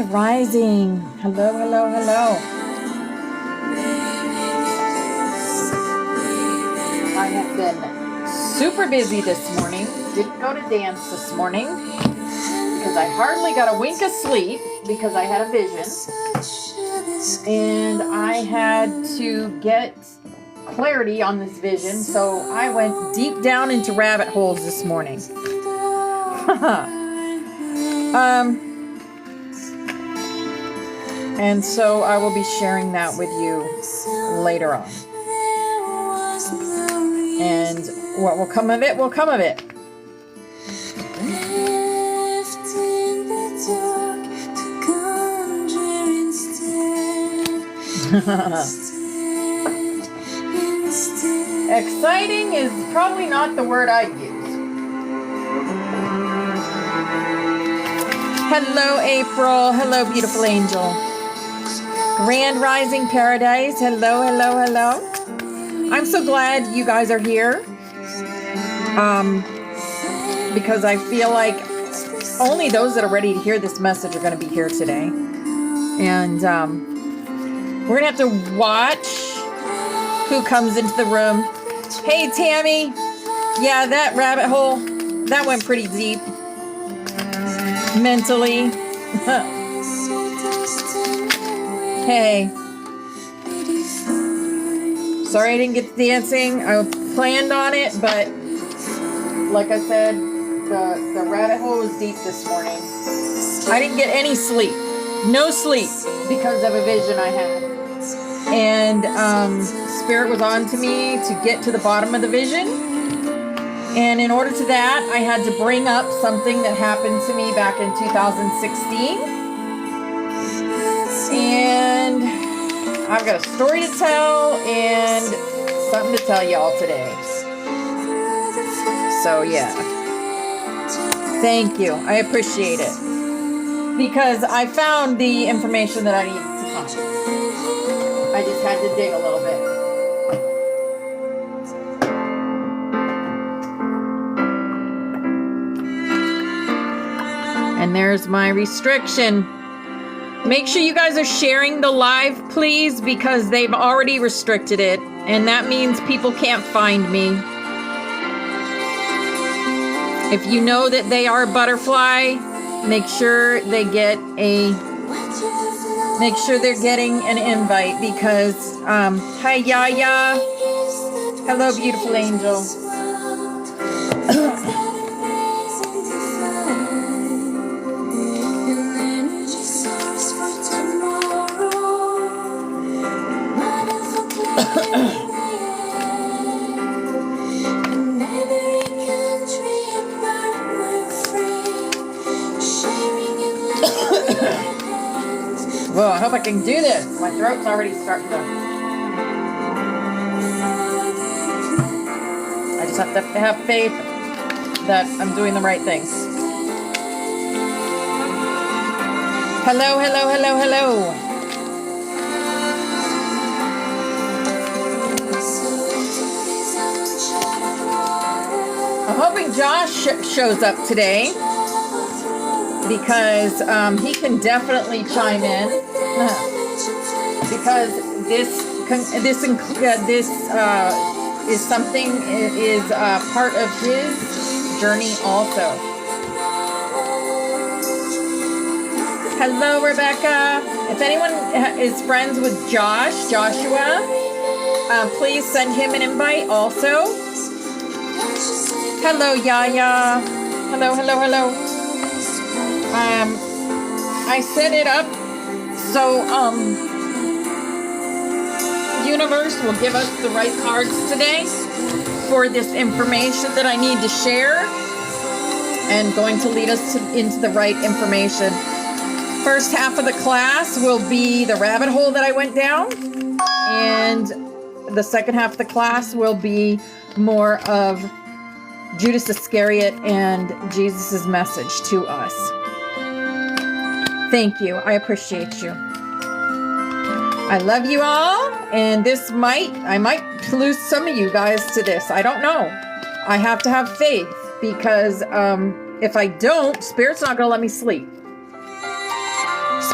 Grand Rising. Hello, hello, hello. I have been super busy this morning. Didn't go to dance this morning because I hardly got a wink of sleep because I had a vision. And I had to get clarity on this vision, so I went deep down into rabbit holes this morning. And so I will be sharing that with you later on. And what will come of it will come of it. Exciting is probably not the word I'd use. Hello, April. Hello, beautiful angel. Grand Rising Paradise. Hello, hello, hello. I'm so glad you guys are here. Because I feel like only those that are ready to hear this message are going to be here today. And we're going to have to watch who comes into the room. Hey, Tammy. Yeah, that rabbit hole, that went pretty deep. Mentally. Hey. Sorry I didn't get to dancing. I planned on it, but like I said, the rabbit hole was deep this morning. I didn't get any sleep. No sleep because of a vision I had. And Spirit was on to me to get to the bottom of the vision. And in order to that, I had to bring up something that happened to me back in 2016. And I've got a story to tell and something to tell y'all today. So yeah. Thank you. I appreciate it. Because I found the information that I needed to find. I just had to dig a little bit. And there's my restriction. Make sure you guys are sharing the live, please, because they've already restricted it. And that means people can't find me. If you know that they are a butterfly, make sure they get make sure they're getting an invite because, hi, Yaya. Hello, beautiful angel. Well, I hope I can do this. My throat's already starting to... I just have to have faith that I'm doing the right thing. Hello, hello, hello, hello. I'm hoping Josh shows up today because he can definitely chime in. Because this is something is part of his journey also. Hello, Rebecca. If anyone is friends with Joshua, please send him an invite also. Hello, Yaya. Hello, hello, hello. I set it up so universe will give us the right cards today for this information that I need to share and going to lead us into the right information. First half of the class will be the rabbit hole that I went down, and the second half of the class will be more of Judas Iscariot and Jesus' message to us. Thank you. I appreciate you. I love you all, and I might lose some of you guys to this. I don't know. I have to have faith because if I don't, Spirit's not going to let me sleep.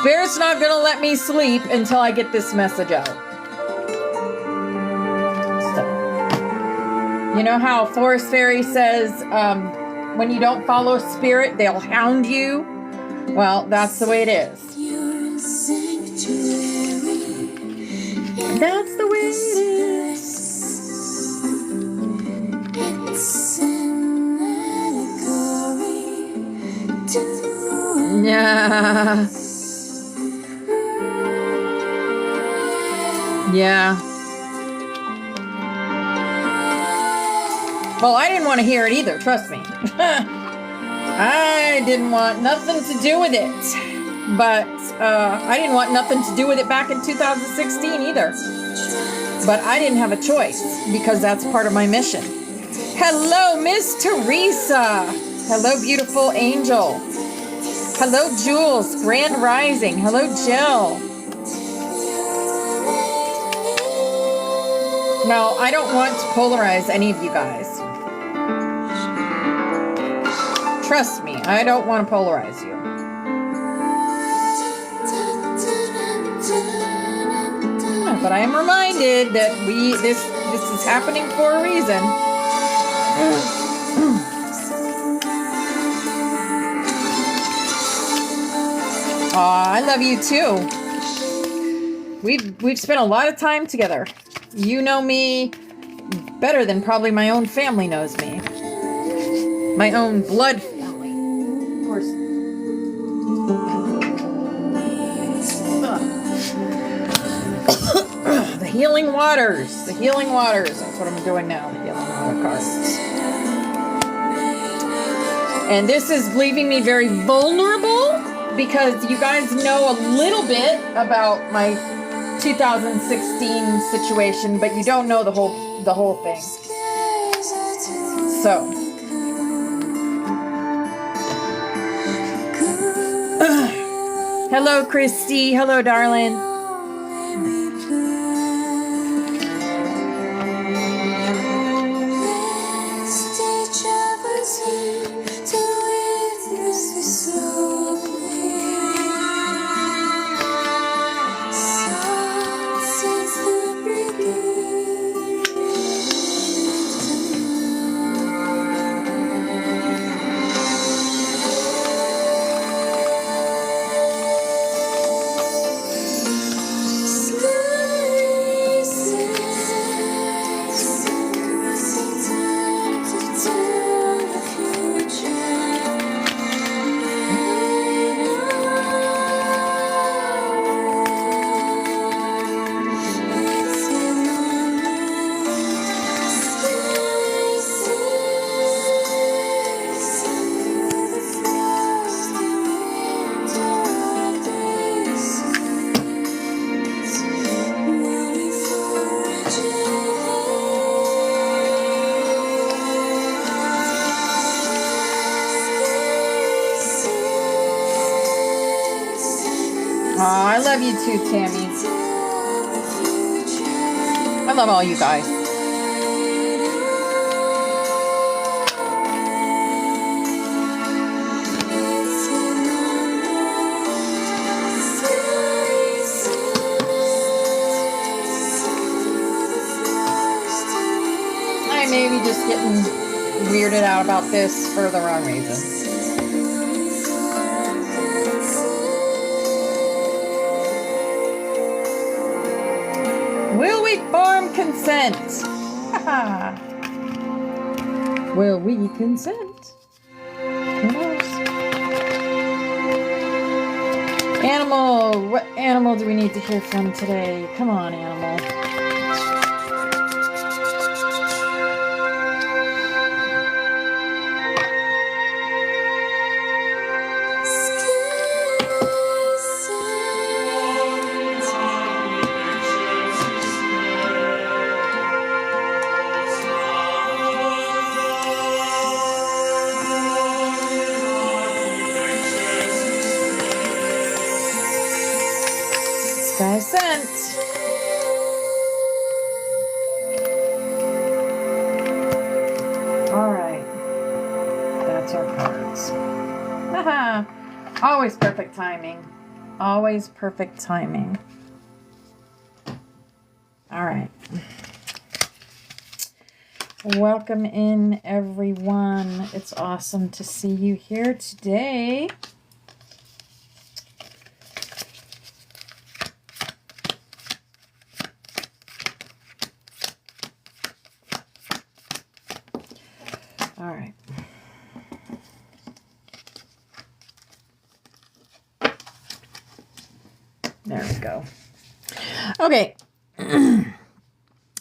Spirit's not going to let me sleep until I get this message out. So, you know how Forest Fairy says, when you don't follow Spirit, they'll hound you? Well, that's the way it is. That's the way it is. Yeah. Yeah. Well, I didn't want to hear it either, trust me. I didn't want nothing to do with it. But I didn't want nothing to do with it back in 2016 either. But I didn't have a choice because that's part of my mission. Hello, Miss Teresa. Hello, beautiful angel. Hello, Jules. Grand Rising. Hello, Jill. No, I don't want to polarize any of you guys. Trust me, I don't want to polarize you. But I am reminded that this is happening for a reason. I love you too. We've spent a lot of time together. You know me better than probably my own family knows me. My own blood family. Of course. The healing waters. The healing waters. That's what I'm doing now. The healing water cards. And this is leaving me very vulnerable because you guys know a little bit about my 2016 situation, but you don't know the whole thing. So, hello, Christy. Hello, darling. I love you too, Tammy. I love all you guys. I may be just getting weirded out about this for the wrong reason. Will we form consent? Will we consent? Who knows? Animal, what animal do we need to hear from today? Come on, animal. Sky sent. All right. That's our cards. Haha. Always perfect timing. Always perfect timing. All right. Welcome in, everyone. It's awesome to see you here today. All right. There we go. Okay.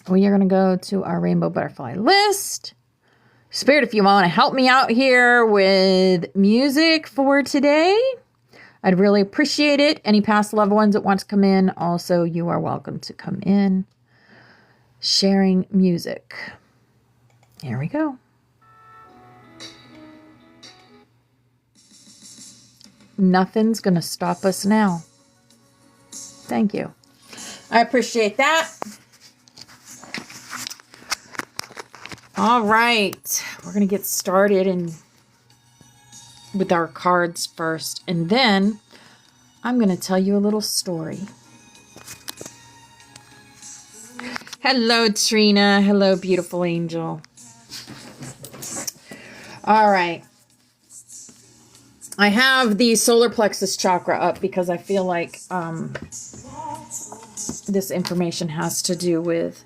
We are going to go to our rainbow butterfly list. Spirit, if you want to help me out here with music for today, I'd really appreciate it. Any past loved ones that want to come in, also, you are welcome to come in. Sharing music. Here we go. Nothing's going to stop us now. Thank you. I appreciate that. All right. We're going to get started with our cards first. And then I'm going to tell you a little story. Hello, Trina. Hello, beautiful angel. All right. I have the solar plexus chakra up because I feel like this information has to do with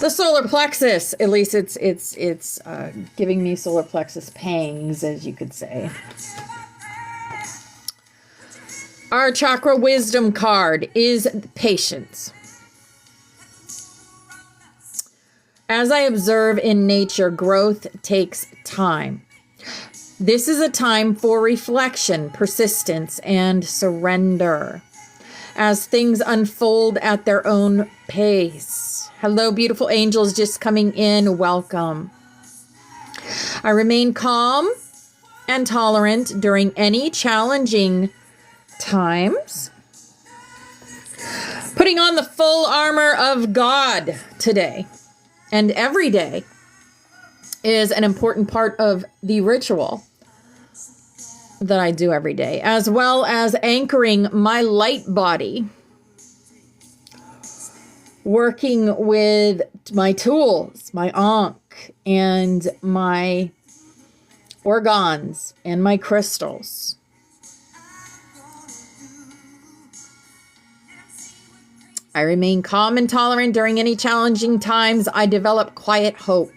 the solar plexus. At least it's giving me solar plexus pangs, as you could say. Our chakra wisdom card is patience. As I observe in nature, growth takes time. This is a time for reflection, persistence, and surrender as things unfold at their own pace. Hello, beautiful angels just coming in. Welcome. I remain calm and tolerant during any challenging times. Putting on the full armor of God today and every day is an important part of the ritual that I do every day, as well as anchoring my light body, working with my tools, my ankh, and my organs, and my crystals. I remain calm and tolerant during any challenging times. I develop quiet hope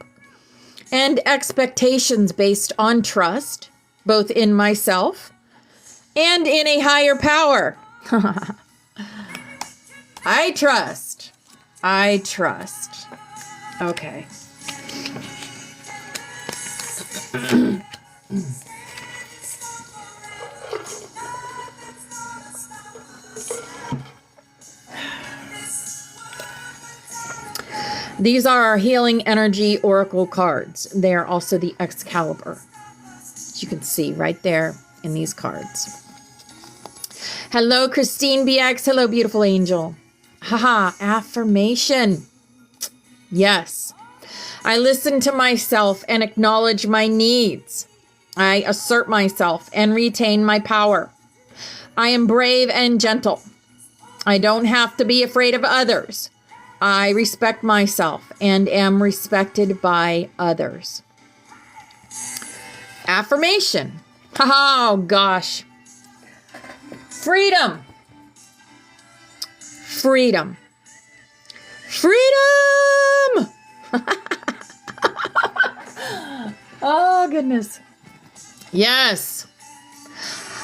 and expectations based on trust, both in myself and in a higher power. I trust. I trust. Okay. These are our healing energy oracle cards. They are also the Excalibur. You can see right there in these cards. Hello, Christine BX. Hello, beautiful angel. Haha, affirmation. Yes. I listen to myself and acknowledge my needs. I assert myself and retain my power. I am brave and gentle. I don't have to be afraid of others. I respect myself and am respected by others. Affirmation. Oh, gosh. Freedom. Freedom. Freedom! Oh, goodness. Yes.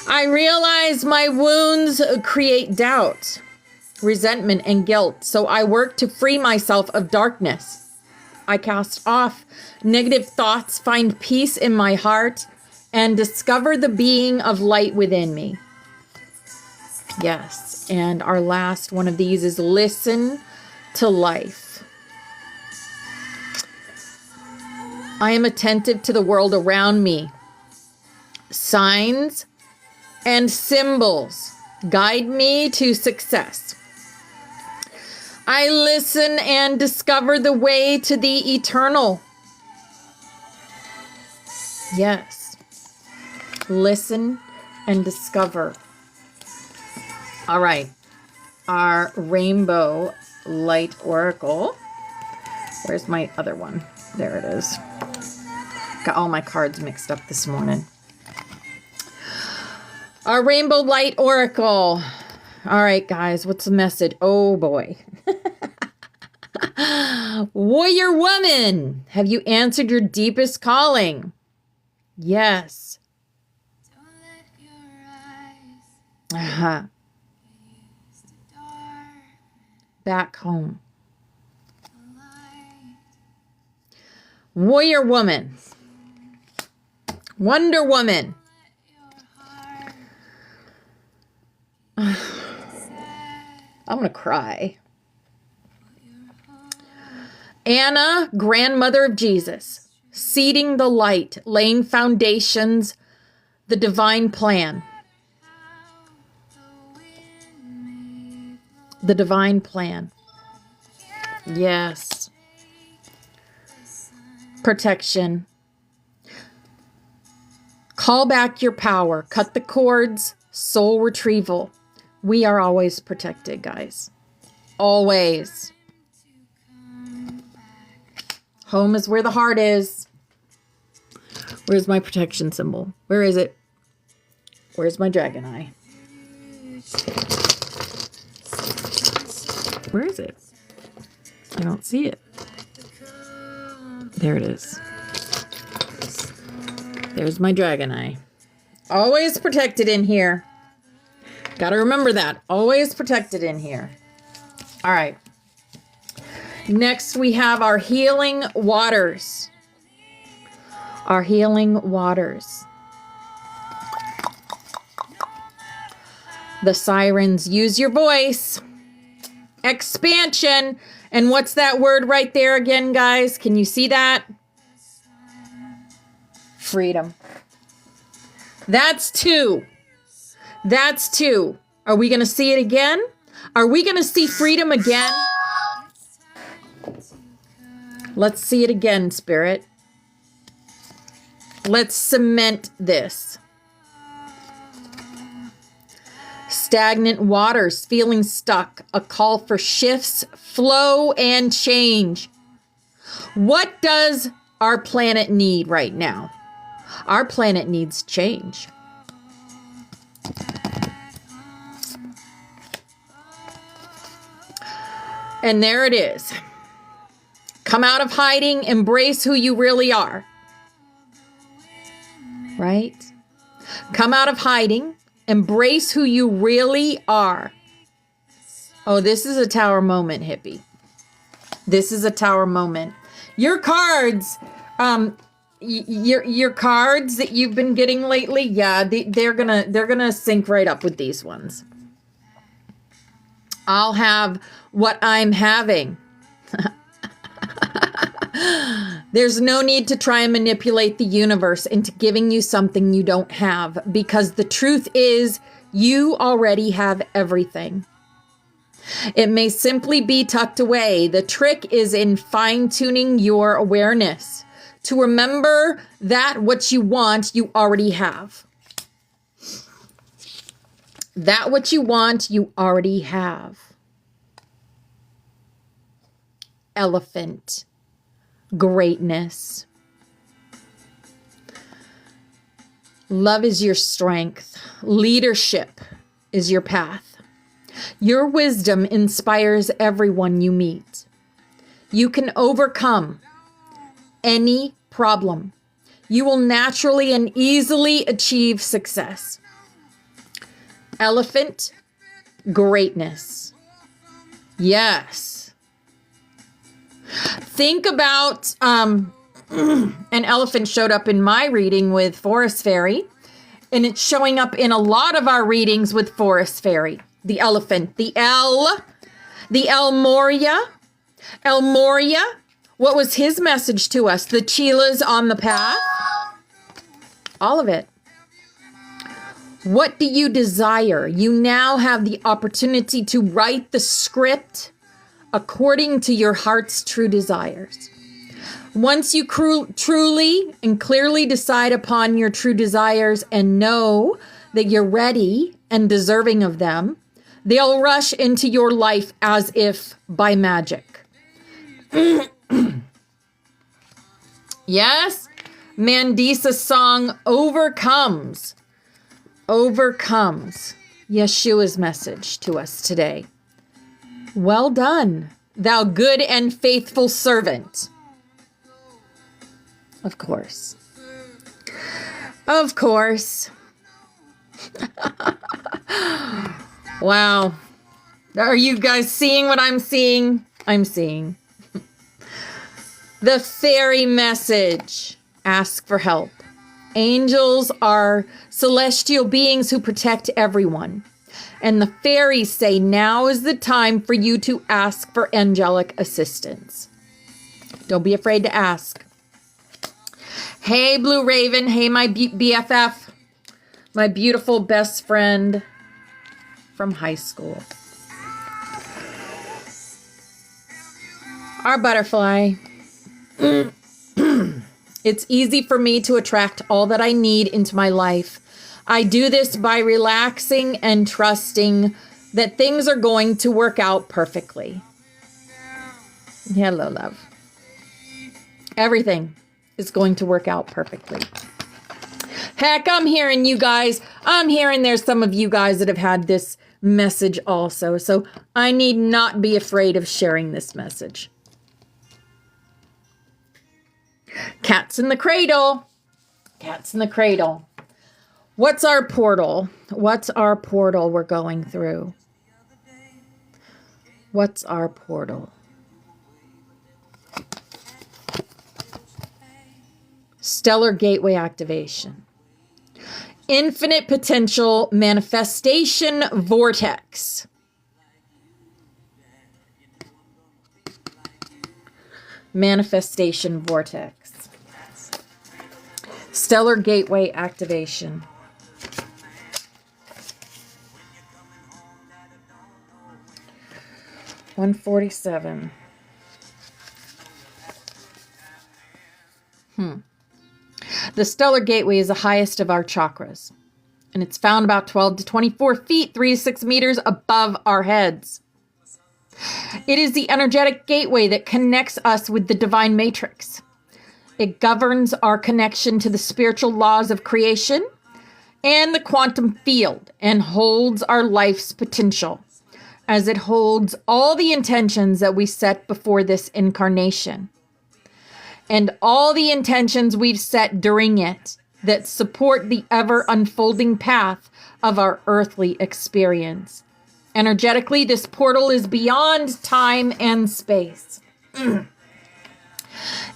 I realize my wounds create doubt, resentment, and guilt, so I work to free myself of darkness. I cast off negative thoughts, find peace in my heart, and discover the being of light within me. Yes, and our last one of these is listen to life. I am attentive to the world around me. Signs and symbols guide me to success. I listen and discover the way to the eternal. Yes. Listen and discover All right. Our Rainbow Light Oracle. Where's my other one? There it is. Got all my cards mixed up this morning. Our Rainbow Light Oracle. All right, guys, what's the message? Oh, boy. Warrior woman, have you answered your deepest calling? Yes. Back home. Warrior woman. Wonder Woman. I'm going to cry. Anna, grandmother of Jesus, seeding the light, laying foundations, the divine plan. The divine plan. Yes. Protection. Call back your power. Cut the cords. Soul retrieval. We are always protected, guys. Always. Home is where the heart is. Where's my protection symbol? Where is it? Where's my dragon eye? Where is it? I don't see it. There it is. There's my dragon eye. Always protected in here. Gotta remember that. Always protected in here. All right. Next, we have our healing waters. Our healing waters. The sirens, use your voice. Expansion. And what's that word right there again, guys? Can you see that? Freedom. That's two. That's two. Are we going to see it again? Are we going to see freedom again? Let's see it again, Spirit. Let's cement this. Stagnant waters, feeling stuck, a call for shifts, flow, and change. What does our planet need right now? Our planet needs change. And there it is. Come out of hiding, embrace who you really are. Right? Come out of hiding, embrace who you really are. Oh, this is a tower moment, hippie. This is a tower moment. Your cards, your cards that you've been getting lately, yeah, they're gonna sync right up with these ones. I'll have what I'm having. There's no need to try and manipulate the universe into giving you something you don't have, because the truth is you already have everything. It may simply be tucked away. The trick is in fine-tuning your awareness to remember that what you want, you already have. That what you want, you already have. Elephant. Greatness. Love is your strength. Leadership is your path. Your wisdom inspires everyone you meet. You can overcome any problem. You will naturally and easily achieve success. Elephant, greatness. Yes. Think about an elephant showed up in my reading with Forest Fairy, and it's showing up in a lot of our readings with Forest Fairy. The elephant, the El Moria. El Moria, what was his message to us? The Chila's on the path. All of it. What do you desire? You now have the opportunity to write the script according to your heart's true desires. Once you truly and clearly decide upon your true desires and know that you're ready and deserving of them, They'll rush into your life as if by magic. Yes, Mandisa's song overcomes Yeshua's message to us today. Well done, thou good and faithful servant. Of course. Of course. Wow. Are you guys seeing what I'm seeing? I'm seeing. The fairy message. Ask for help. Angels are celestial beings who protect everyone. And the fairies say now is the time for you to ask for angelic assistance. Don't be afraid to ask. Hey, Blue Raven. Hey, my BFF. My beautiful best friend from high school. Our butterfly. It's easy for me to attract all that I need into my life. I do this by relaxing and trusting that things are going to work out perfectly. Hello, love. Everything is going to work out perfectly. Heck, I'm hearing you guys. I'm hearing there's some of you guys that have had this message also. So I need not be afraid of sharing this message. Cats in the cradle. Cats in the cradle. What's our portal? What's our portal we're going through? What's our portal? Stellar gateway activation. Infinite potential manifestation vortex. Manifestation vortex. Stellar gateway activation. $147. The stellar gateway is the highest of our chakras, and it's found about 12 to 24 feet, 3 to 6 meters above our heads. It is the energetic gateway that connects us with the divine matrix. It governs our connection to the spiritual laws of creation and the quantum field and holds our life's potential, as it holds all the intentions that we set before this incarnation and all the intentions we've set during it that support the ever unfolding path of our earthly experience. Energetically, this portal is beyond time and space.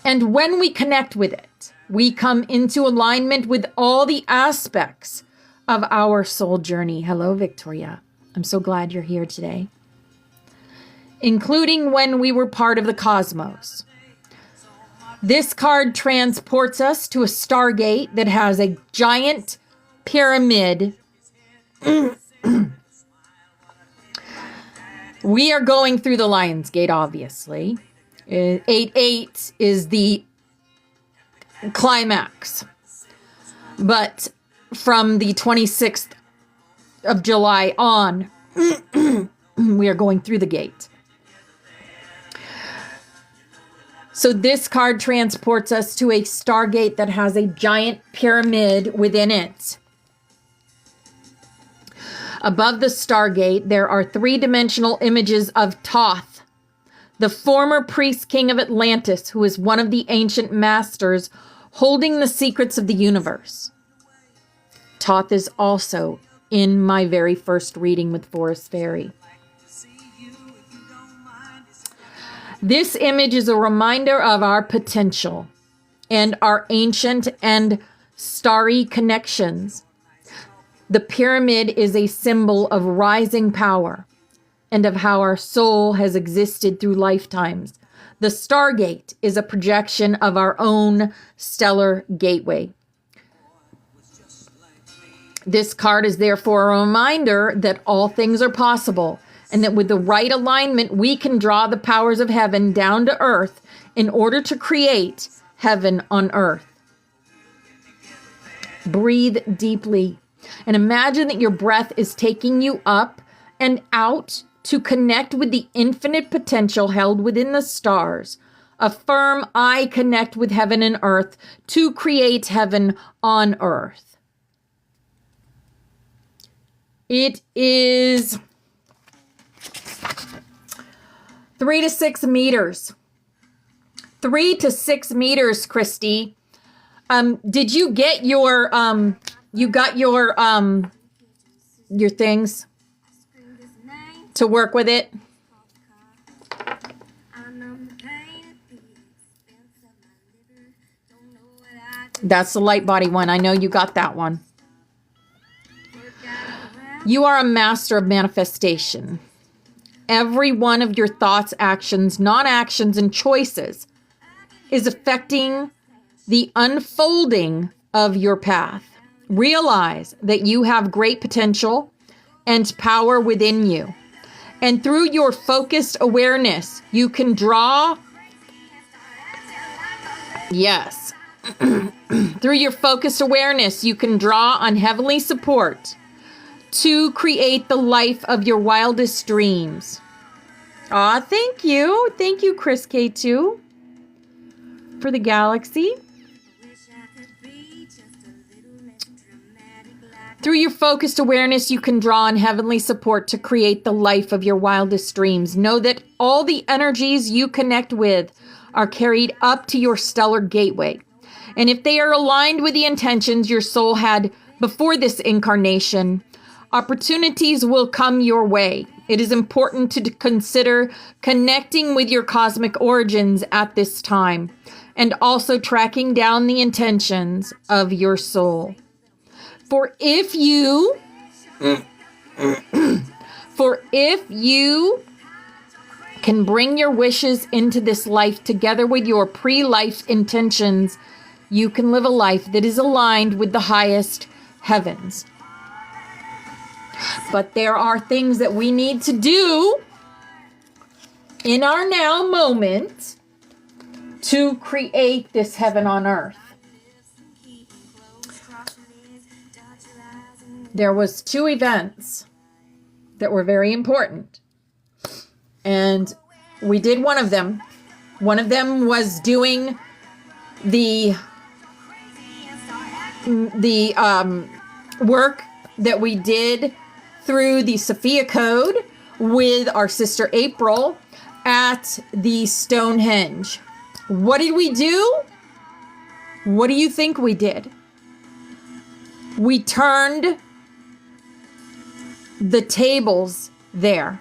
And when we connect with it, we come into alignment with all the aspects of our soul journey. Hello, Victoria. I'm so glad you're here today. Including when we were part of the cosmos. This card transports us to a stargate that has a giant pyramid. We are going through the Lion's Gate, obviously. 8-8 is the climax. But from the 26th of July on, we are going through the gate. So this card transports us to a stargate that has a giant pyramid within it. Above the stargate, there are three-dimensional images of Thoth, the former priest king of Atlantis, who is one of the ancient masters holding the secrets of the universe. Thoth is also in my very first reading with Forest Fairy. This image is a reminder of our potential and our ancient and starry connections. The pyramid is a symbol of rising power and of how our soul has existed through lifetimes. The Stargate is a projection of our own stellar gateway. This card is therefore a reminder that all things are possible, and that with the right alignment, we can draw the powers of heaven down to earth in order to create heaven on earth. Breathe deeply and imagine that your breath is taking you up and out to connect with the infinite potential held within the stars. Affirm, I connect with heaven and earth to create heaven on earth. It is 3 to 6 meters. 3 to 6 meters, Christy. Did you get your, you got your things to work with it? That's the light body one. I know you got that one. You are a master of manifestation. Every one of your thoughts, actions, non-actions, and choices is affecting the unfolding of your path. Realize that you have great potential and power within you. And through your focused awareness, you can draw, yes, through your focused awareness, you can draw on heavenly support to create the life of your wildest dreams. Aw, thank you. Thank you, Chris K2, for the galaxy. Through your focused awareness, you can draw on heavenly support to create the life of your wildest dreams. Know that all the energies you connect with are carried up to your stellar gateway. And if they are aligned with the intentions your soul had before this incarnation, opportunities will come your way. It is important to consider connecting with your cosmic origins at this time and also tracking down the intentions of your soul. For if you can bring your wishes into this life together with your pre-life intentions, you can live a life that is aligned with the highest heavens. But there are things that we need to do in our now moment to create this heaven on earth. There was 2 events that were very important. And we did one of them. One of them was doing the work that we did through the Sophia Code with our sister April at the Stonehenge. What did we do? What do you think we did? We turned the tables there.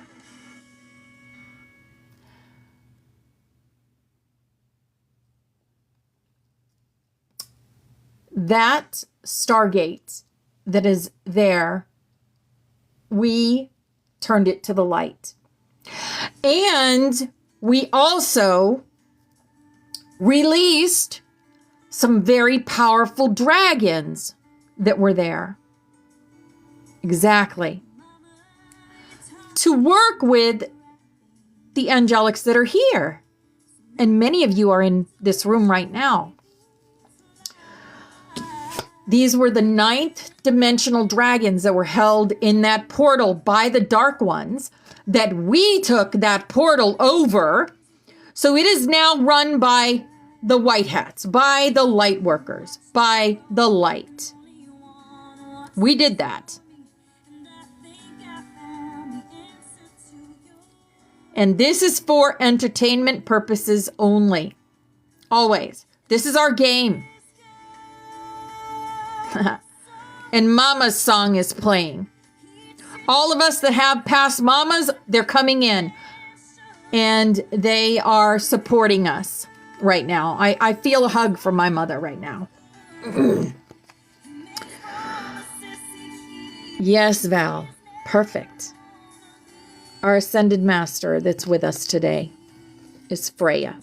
That Stargate that is there, we turned it to the light. And we also released some very powerful dragons that were there. Exactly. To work with the angelics that are here. And many of you are in this room right now. These were the 9th dimensional dragons that were held in that portal by the Dark Ones, that we took that portal over. So it is now run by the White Hats, by the light workers, by the light. We did that. And this is for entertainment purposes only. Always. This is our game. And Mama's song is playing. All of us that have past mamas, they're coming in. And they are supporting us right now. I feel a hug from my mother right now. Yes, Val. Perfect. Our Ascended Master that's with us today is Freya.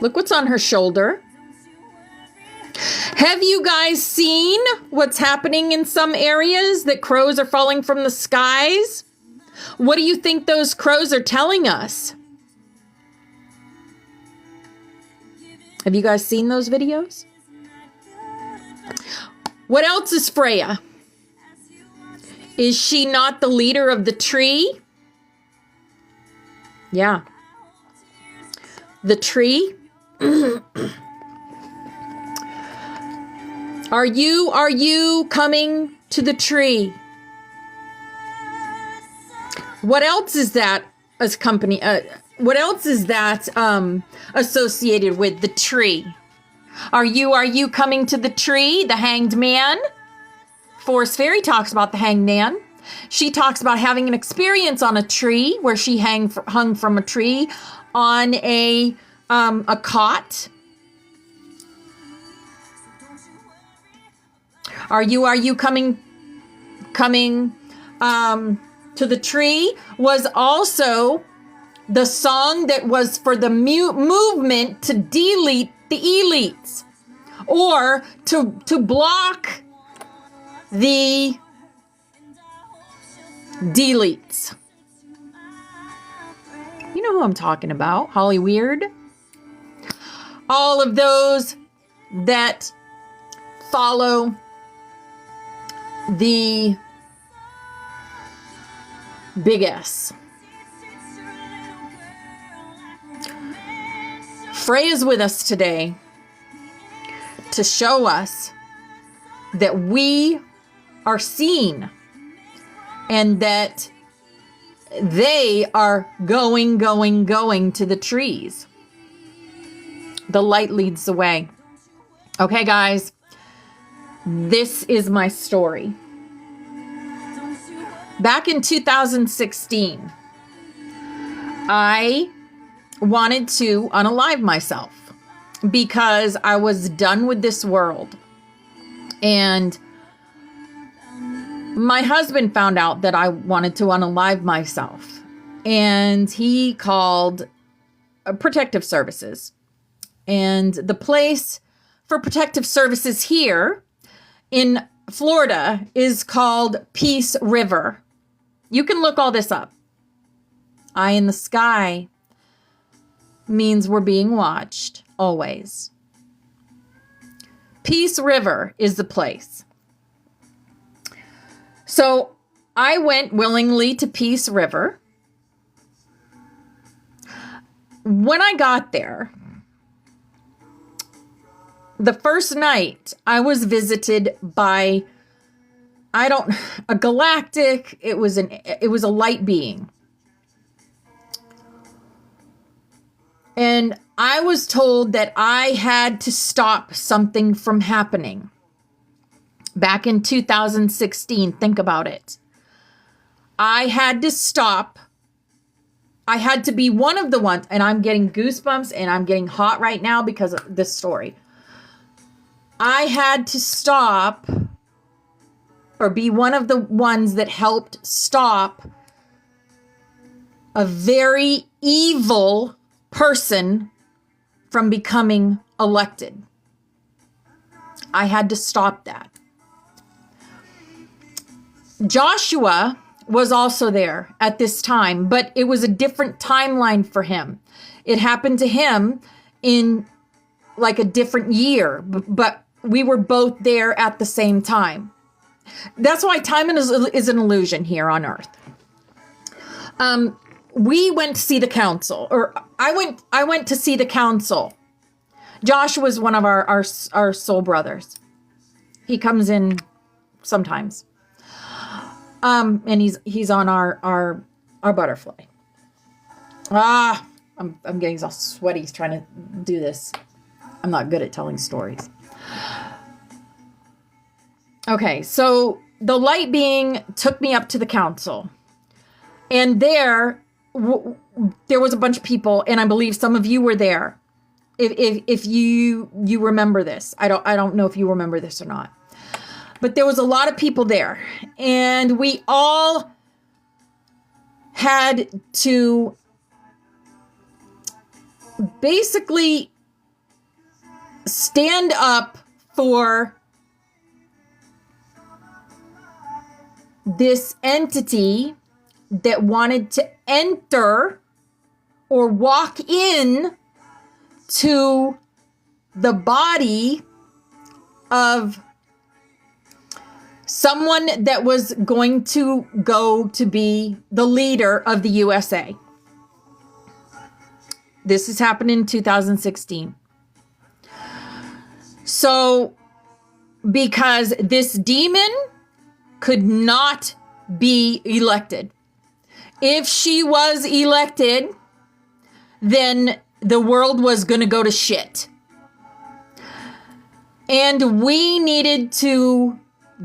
Look what's on her shoulder. Have you guys seen what's happening in some areas that crows are falling from the skies? What do you think those crows are telling us? Have you guys seen those videos? What else is Freya? Is she not the leader of the tree? Yeah. The tree. Are you coming to the tree? What else is that as company? What else is that associated with the tree? Are you coming to the tree? The hanged man. Forest Fairy talks about the hanged man. She talks about having an experience on a tree where she hung from a tree on a cot. Are you coming to the tree was also the song that was for the movement to delete the elites, or to block the deletes. You know who I'm talking about. Holly Weird. All of those that follow the big S. Frey is with us today to show us that we are seen and that they are going to the trees. The light leads the way. Okay, guys, this is my story. Back in 2016, I wanted to unalive myself because I was done with this world. And my husband found out that I wanted to unalive myself, and he called Protective Services. And the place for Protective Services here in Florida is called Peace River. You can look all this up. Eye in the sky means we're being watched always. Peace River is the place. So I went willingly to Peace River. When I got there, the first night I was visited by a galactic, it was a light being. And I was told that I had to stop something from happening. Back in 2016, think about it. I had to stop. I had to be one of the ones, and I'm getting goosebumps and I'm getting hot right now because of this story. I had to stop or be one of the ones that helped stop a very evil person from becoming elected. I had to stop that. Joshua was also there at this time, but it was a different timeline for him. It happened to him in like a different year, but we were both there at the same time. That's why time is an illusion here on Earth. We went to see the council, or I went to see the council. Joshua was one of our soul brothers. He comes in sometimes. And he's on our butterfly. I'm getting all sweaty trying to do this. I'm not good at telling stories. Okay, so the light being took me up to the council, and there was a bunch of people, and I believe some of you were there. If you remember this, I don't know if you remember this or not. But there was a lot of people there, and we all had to basically stand up for this entity that wanted to enter or walk in to the body of someone that was going to go to be the leader of the USA. This has happened in 2016. So, because this demon could not be elected. If she was elected, then the world was going to go to shit. And we needed to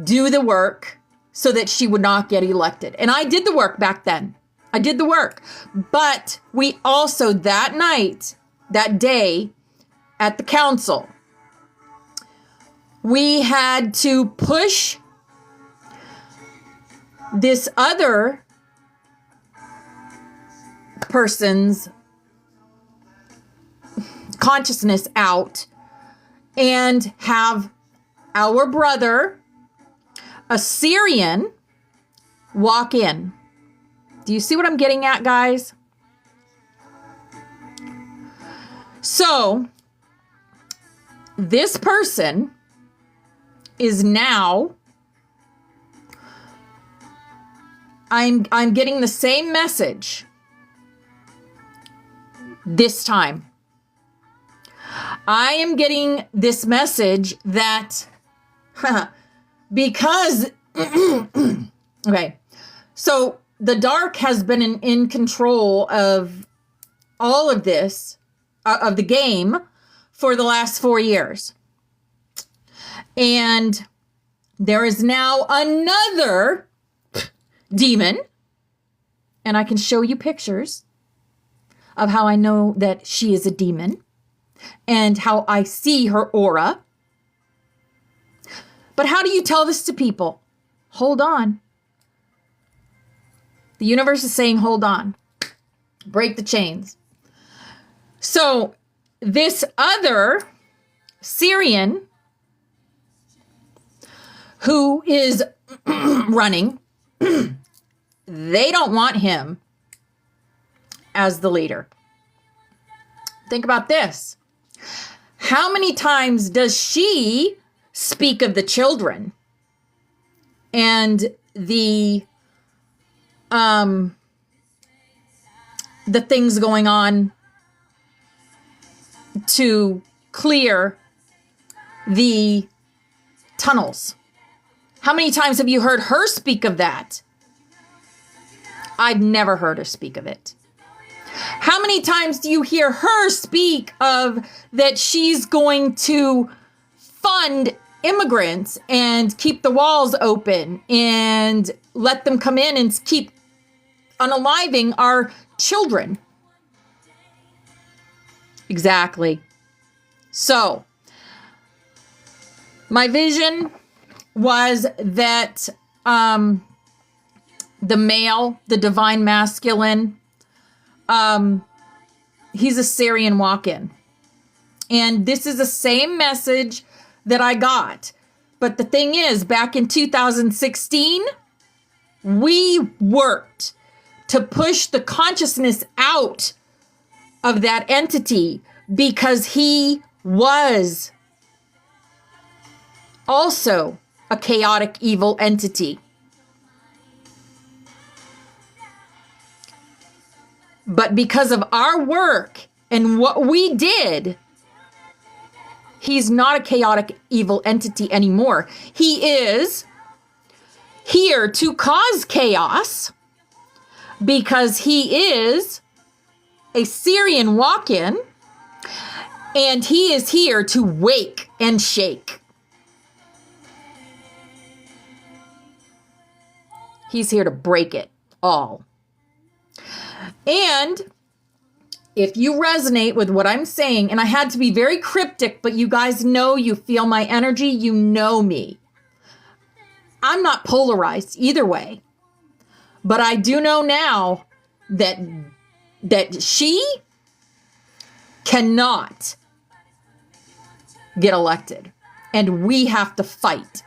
do the work so that she would not get elected. And I did the work back then. I did the work. But we also, that night, that day at the council, we had to push this other person's consciousness out and have our brother, a Syrian, walk in. Do you see what I'm getting at, guys? So, this person is now, I'm getting the same message this time. I am getting this message that because okay, so the dark has been in control of all of this, of the game, for the last 4 years. And there is now another demon, and I can show you pictures of how I know that she is a demon and how I see her aura. But how do you tell this to people? Hold on. The universe is saying, hold on. Break the chains. So this other Syrian who is running, they don't want him as the leader. Think about this. How many times does she speak of the children and the things going on to clear the tunnels? How many times have you heard her speak of that? I've never heard her speak of it. How many times do you hear her speak of that she's going to fund immigrants and keep the walls open and let them come in and keep unaliving our children? Exactly. So, my vision was that the male, the divine masculine, he's a Syrian walk-in. And this is the same message that I got. But the thing is, back in 2016, we worked to push the consciousness out of that entity because he was also a chaotic evil entity. But because of our work and what we did, he's not a chaotic evil entity anymore. He is here to cause chaos because he is a Syrian walk-in, and he is here to wake and shake. He's here to break it all. And if you resonate with what I'm saying, and I had to be very cryptic, but you guys know, you feel my energy, you know me. I'm not polarized either way. But I do know now that she cannot get elected. And we have to fight.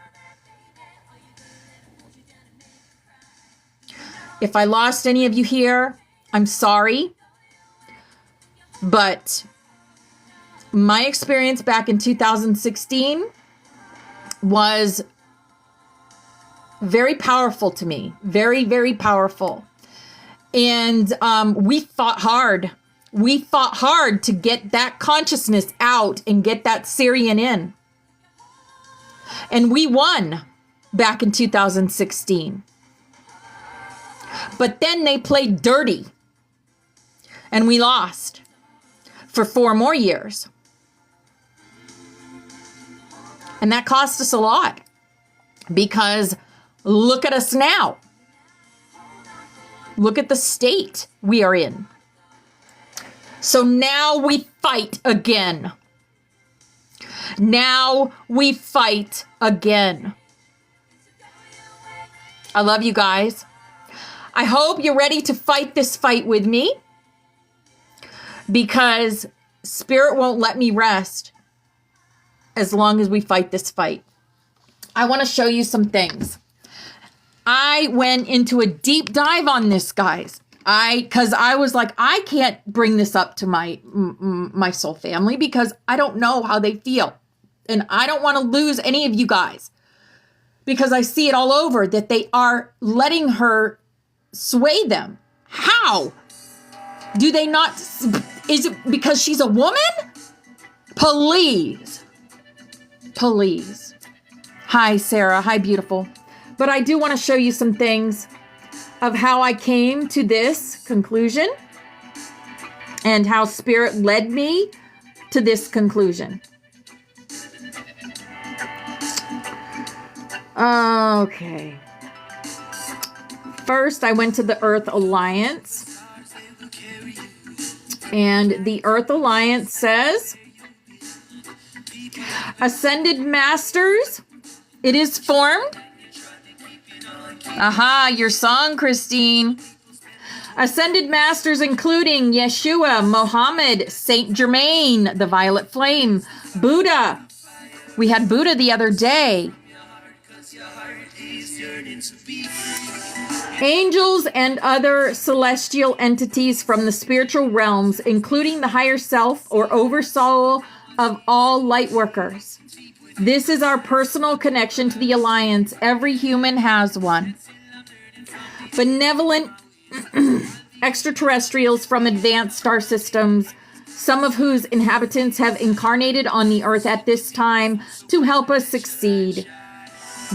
If I lost any of you here, I'm sorry. But my experience back in 2016 was Very powerful to me. Very, very powerful. And we fought hard. We fought hard to get that consciousness out and get that Syrian in. And we won back in 2016. But then they played dirty. And we lost for 4 more years. And that cost us a lot. Because look at us now. Look at the state we are in. So now we fight again. Now we fight again. I love you guys. I hope you're ready to fight this fight with me, because Spirit won't let me rest as long as we fight this fight. I want to show you some things. I went into a deep dive on this, guys. Because I was like, I can't bring this up to my soul family because I don't know how they feel. And I don't want to lose any of you guys, because I see it all over that they are letting her sway them. How? Do they not? Is it because she's a woman? Please. Please. Hi, Sarah. Hi, beautiful. But I do want to show you some things of how I came to this conclusion and how Spirit led me to this conclusion. Okay. First, I went to the Earth Alliance. And the Earth Alliance says, Ascended Masters, it is formed. Aha, your song, Christine. Ascended Masters including Yeshua, Mohammed, Saint Germain, the Violet Flame, Buddha. We had Buddha the other day. Angels and other celestial entities from the spiritual realms, including the higher self or oversoul of all light workers. This is our personal connection to the Alliance. Every human has one. Benevolent extraterrestrials from advanced star systems, some of whose inhabitants have incarnated on the Earth at this time to help us succeed.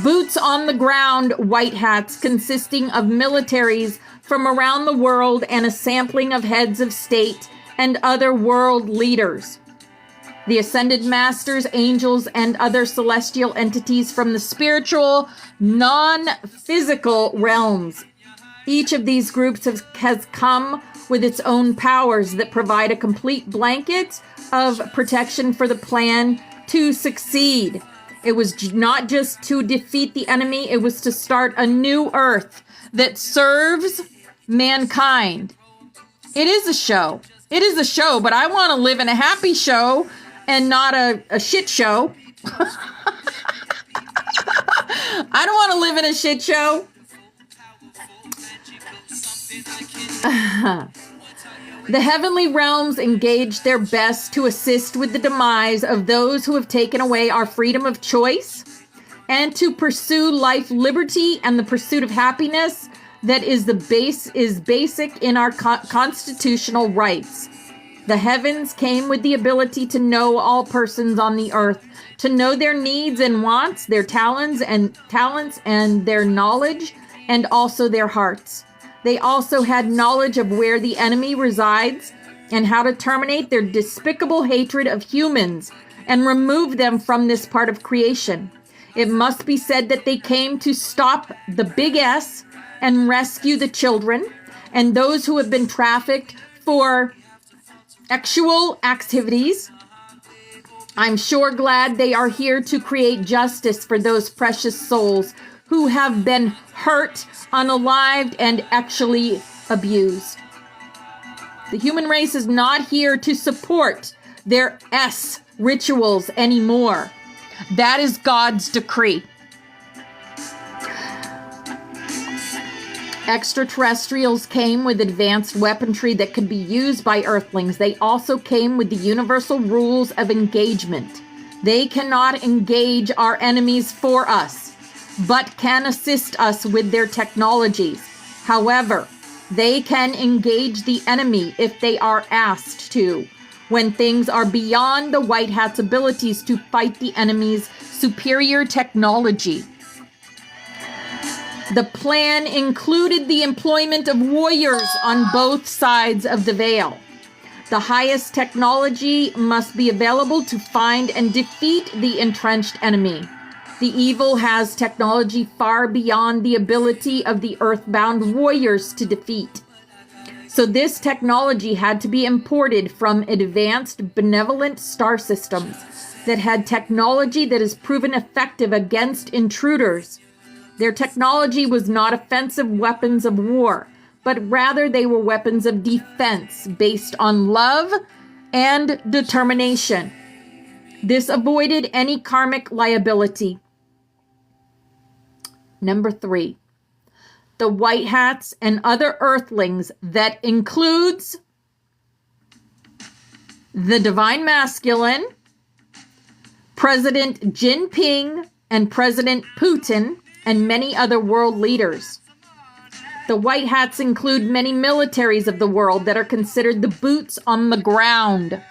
Boots on the ground white hats consisting of militaries from around the world and a sampling of heads of state and other world leaders. The Ascended Masters, angels, and other celestial entities from the spiritual, non-physical realms. Each of these groups has come with its own powers that provide a complete blanket of protection for the plan to succeed. It was not just to defeat the enemy, it was to start a new earth that serves mankind. It is a show. It is a show, but I want to live in a happy show and not a shit show. I don't want to live in a shit show. The heavenly realms engage their best to assist with the demise of those who have taken away our freedom of choice and to pursue life, liberty, and the pursuit of happiness that is basic in our constitutional rights. The heavens came with the ability to know all persons on the earth, to know their needs and wants, their talents and their knowledge, and also their hearts. They also had knowledge of where the enemy resides and how to terminate their despicable hatred of humans and remove them from this part of creation. It must be said that they came to stop the big S and rescue the children and those who have been trafficked for sexual activities. I'm sure glad they are here to create justice for those precious souls who have been hurt, unalived, and actually abused. The human race is not here to support their S rituals anymore. That is God's decree. Extraterrestrials came with advanced weaponry that could be used by Earthlings. They also came with the universal rules of engagement. They cannot engage our enemies for us. but can assist us with their technologies. However, they can engage the enemy if they are asked to, when things are beyond the White Hat's abilities to fight the enemy's superior technology. The plan included the employment of warriors on both sides of the veil. The highest technology must be available to find and defeat the entrenched enemy. The evil has technology far beyond the ability of the earthbound warriors to defeat. So this technology had to be imported from advanced benevolent star systems that had technology that is proven effective against intruders. Their technology was not offensive weapons of war, but rather they were weapons of defense based on love and determination. This avoided any karmic liability. Number 3, the White Hats and other Earthlings, that includes the Divine Masculine, President Jinping and President Putin, and many other world leaders. The White Hats include many militaries of the world that are considered the boots on the ground.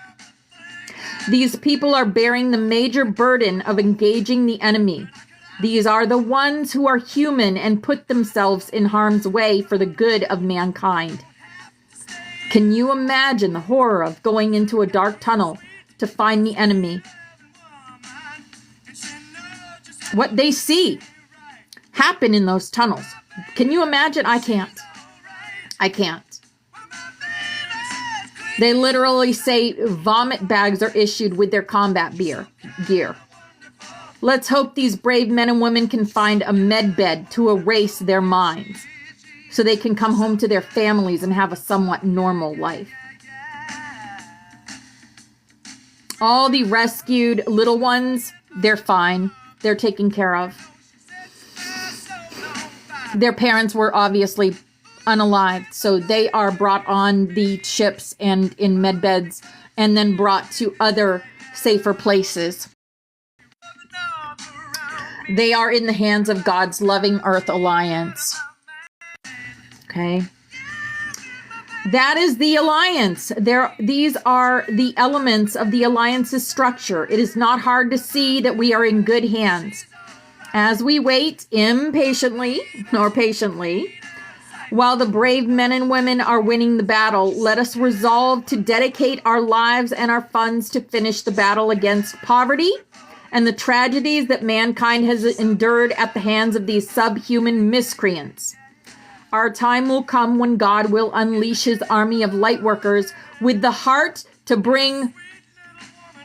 These people are bearing the major burden of engaging the enemy. These are the ones who are human and put themselves in harm's way for the good of mankind. Can you imagine the horror of going into a dark tunnel to find the enemy? What they see happen in those tunnels. Can you imagine? I can't. They literally say vomit bags are issued with their combat gear. Let's hope these brave men and women can find a med bed to erase their minds so they can come home to their families and have a somewhat normal life. All the rescued little ones, they're fine. They're taken care of. Their parents were obviously unalived, so they are brought on the ships and in med beds and then brought to other safer places. They are in the hands of God's loving Earth Alliance. Okay. That is the Alliance. These are the elements of the Alliance's structure. It is not hard to see that we are in good hands. As we wait impatiently or patiently, while the brave men and women are winning the battle, let us resolve to dedicate our lives and our funds to finish the battle against poverty and the tragedies that mankind has endured at the hands of these subhuman miscreants. Our time will come when God will unleash his army of light workers with the heart to bring,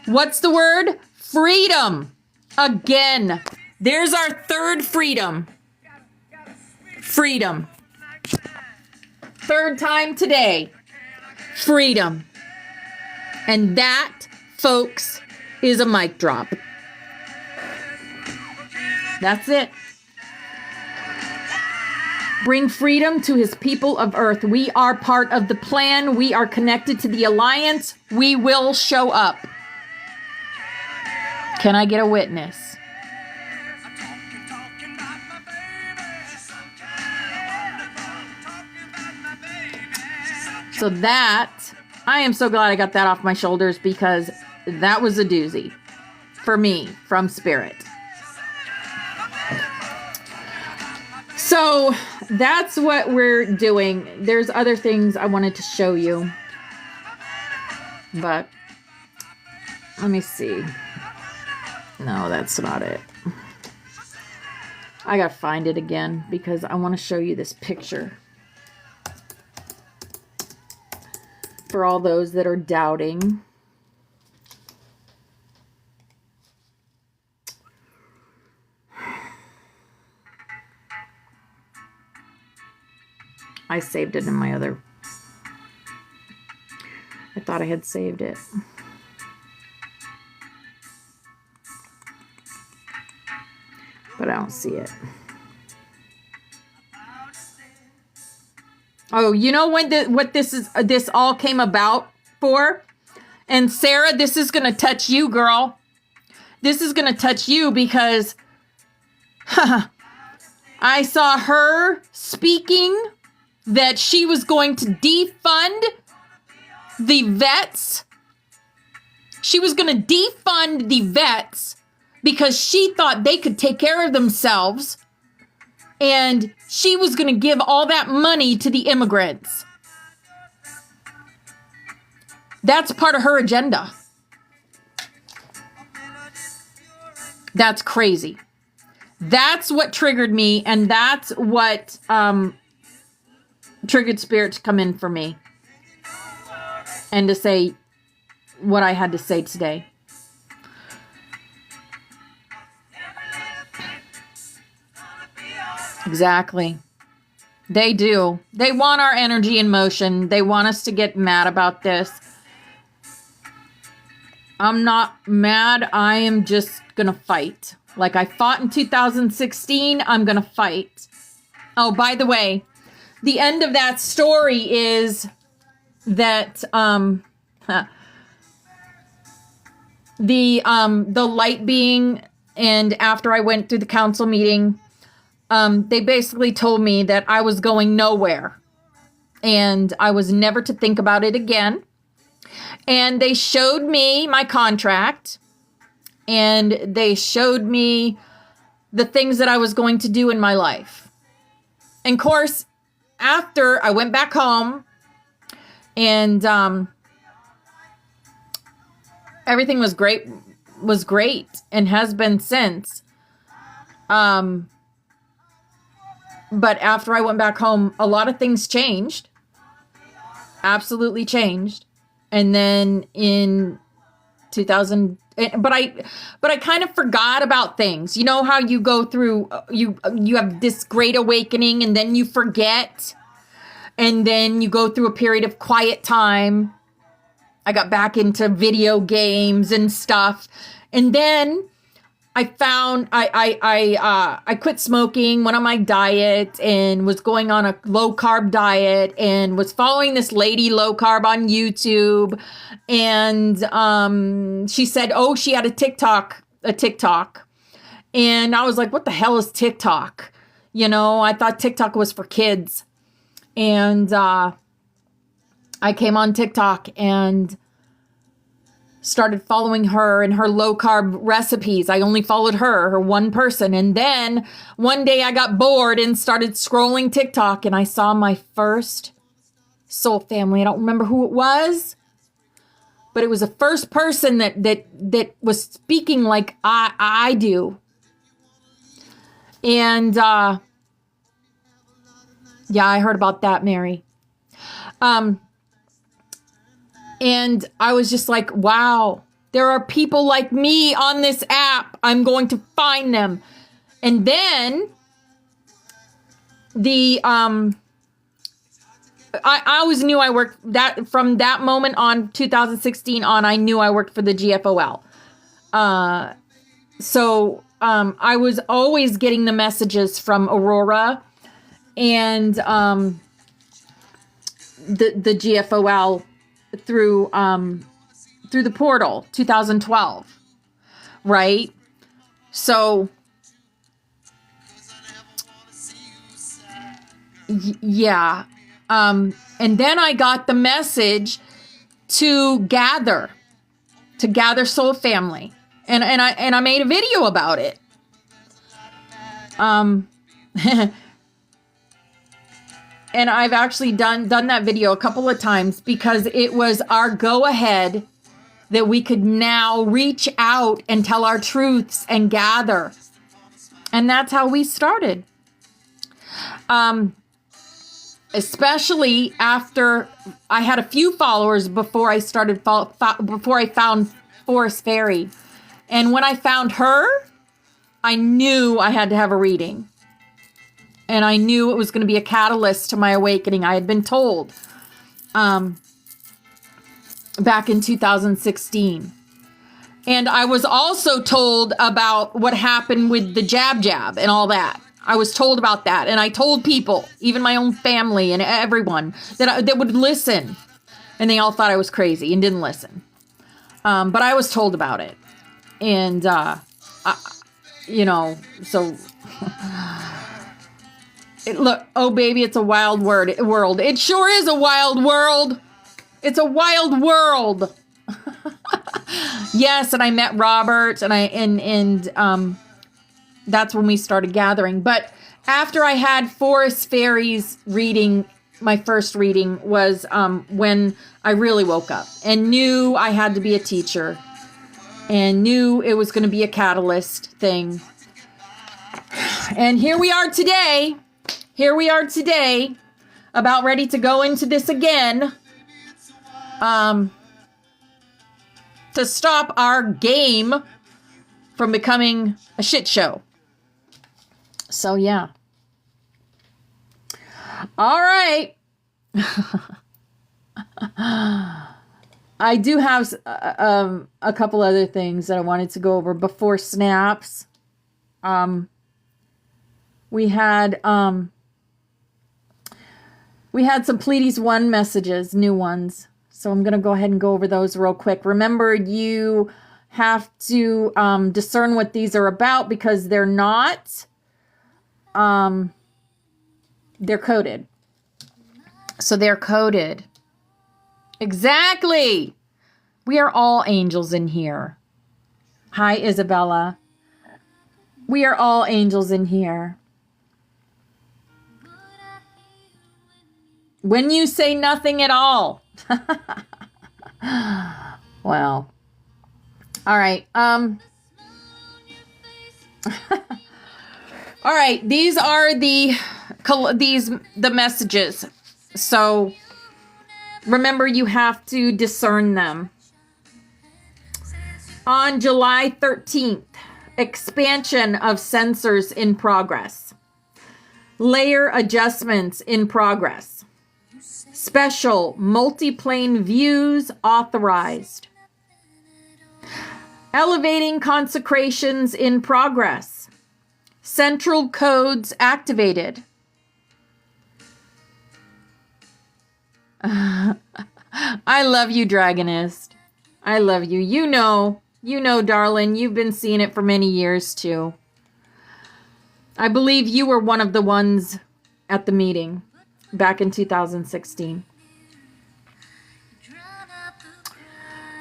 what's the word? Freedom. Again. There's our third freedom. Freedom. Third time today. Freedom. And that, folks, is a mic drop. That's it. Bring freedom to his people of Earth. We are part of the plan. We are connected to the Alliance. We will show up. Can I get a witness? So that, I am so glad I got that off my shoulders, because that was a doozy for me from Spirit. So that's what we're doing. There's other things I wanted to show you, but let me see. No, that's not it. I gotta find it again because I want to show you this picture. For all those that are doubting. I saved it in my other. I thought I had saved it. But I don't see it. Oh, you know what this all came about for? And Sarah, this is going to touch you, girl. This is going to touch you because I saw her speaking that she was going to defund the vets. She was going to defund the vets because she thought they could take care of themselves. And she was going to give all that money to the immigrants. That's part of her agenda. That's crazy. That's what triggered me, and that's what triggered Spirit to come in for me and to say what I had to say today. Exactly. They do. They want our energy in motion. They want us to get mad about this. I'm not mad. I am just going to fight. Like I fought in 2016, I'm going to fight. Oh, by the way, the end of that story is that the light being, and after I went through the council meeting, they basically told me that I was going nowhere and I was never to think about it again. And they showed me my contract and they showed me the things that I was going to do in my life. And of course, after I went back home and everything was great and has been since. But after I went back home, a lot of things changed. Absolutely changed. And then in 2000, but I kind of forgot about things. You know how you go through, you have this great awakening and then you forget. And then you go through a period of quiet time. I got back into video games and stuff. And then I found I quit smoking, went on my diet and was going on a low carb diet and was following this lady low carb on YouTube. And she said, oh, she had a TikTok. And I was like, what the hell is TikTok? You know, I thought TikTok was for kids. And I came on TikTok and started following her and her low carb recipes. I only followed her one person. And then one day I got bored and started scrolling TikTok and I saw my first soul family. I don't remember who it was, but it was the first person that was speaking like I do. And yeah, I heard about that, Mary. And I was just like, wow, there are people like me on this app. I'm going to find them. And then I always knew I worked that from that moment on, 2016 on, I knew I worked for the GFOL. So I was always getting the messages from Aurora and the GFOL through the portal, 2012, right? So yeah. And then I got the message to gather soul family. And I made a video about it. And I've actually done that video a couple of times because it was our go-ahead that we could now reach out and tell our truths and gather. And that's how we started. Especially after I had a few followers before I started, before I found Forest Fairy. And when I found her, I knew I had to have a reading. And I knew it was going to be a catalyst to my awakening. I had been told back in 2016. And I was also told about what happened with the jab and all that. I was told about that. And I told people, even my own family and everyone, that would listen. And they all thought I was crazy and didn't listen. But I was told about it. And, so... Look, oh baby, it's a wild world. It sure is a wild world. It's a wild world. Yes, and I met Robert, and that's when we started gathering. But after I had Forest Fairies reading, my first reading was when I really woke up and knew I had to be a teacher and knew it was going to be a catalyst thing. And here we are today. Here we are today, about ready to go into this again. To stop our game from becoming a shit show. So, yeah. All right. I do have a couple other things that I wanted to go over before snaps. We had some Pleiades 1 messages, new ones. So I'm going to go ahead and go over those real quick. Remember, you have to discern what these are about because they're not, they're coded. So they're coded. Exactly. We are all angels in here. Hi, Isabella. We are all angels in here. When you say nothing at all. Well, all right. All right. These are the messages. So remember, you have to discern them. On July 13th, expansion of sensors in progress. Layer adjustments in progress. Special multiplane views authorized. Elevating consecrations in progress. Central codes activated. I love you, Dragonist. I love you. You know, darling, you've been seeing it for many years too. I believe you were one of the ones at the meeting back in 2016.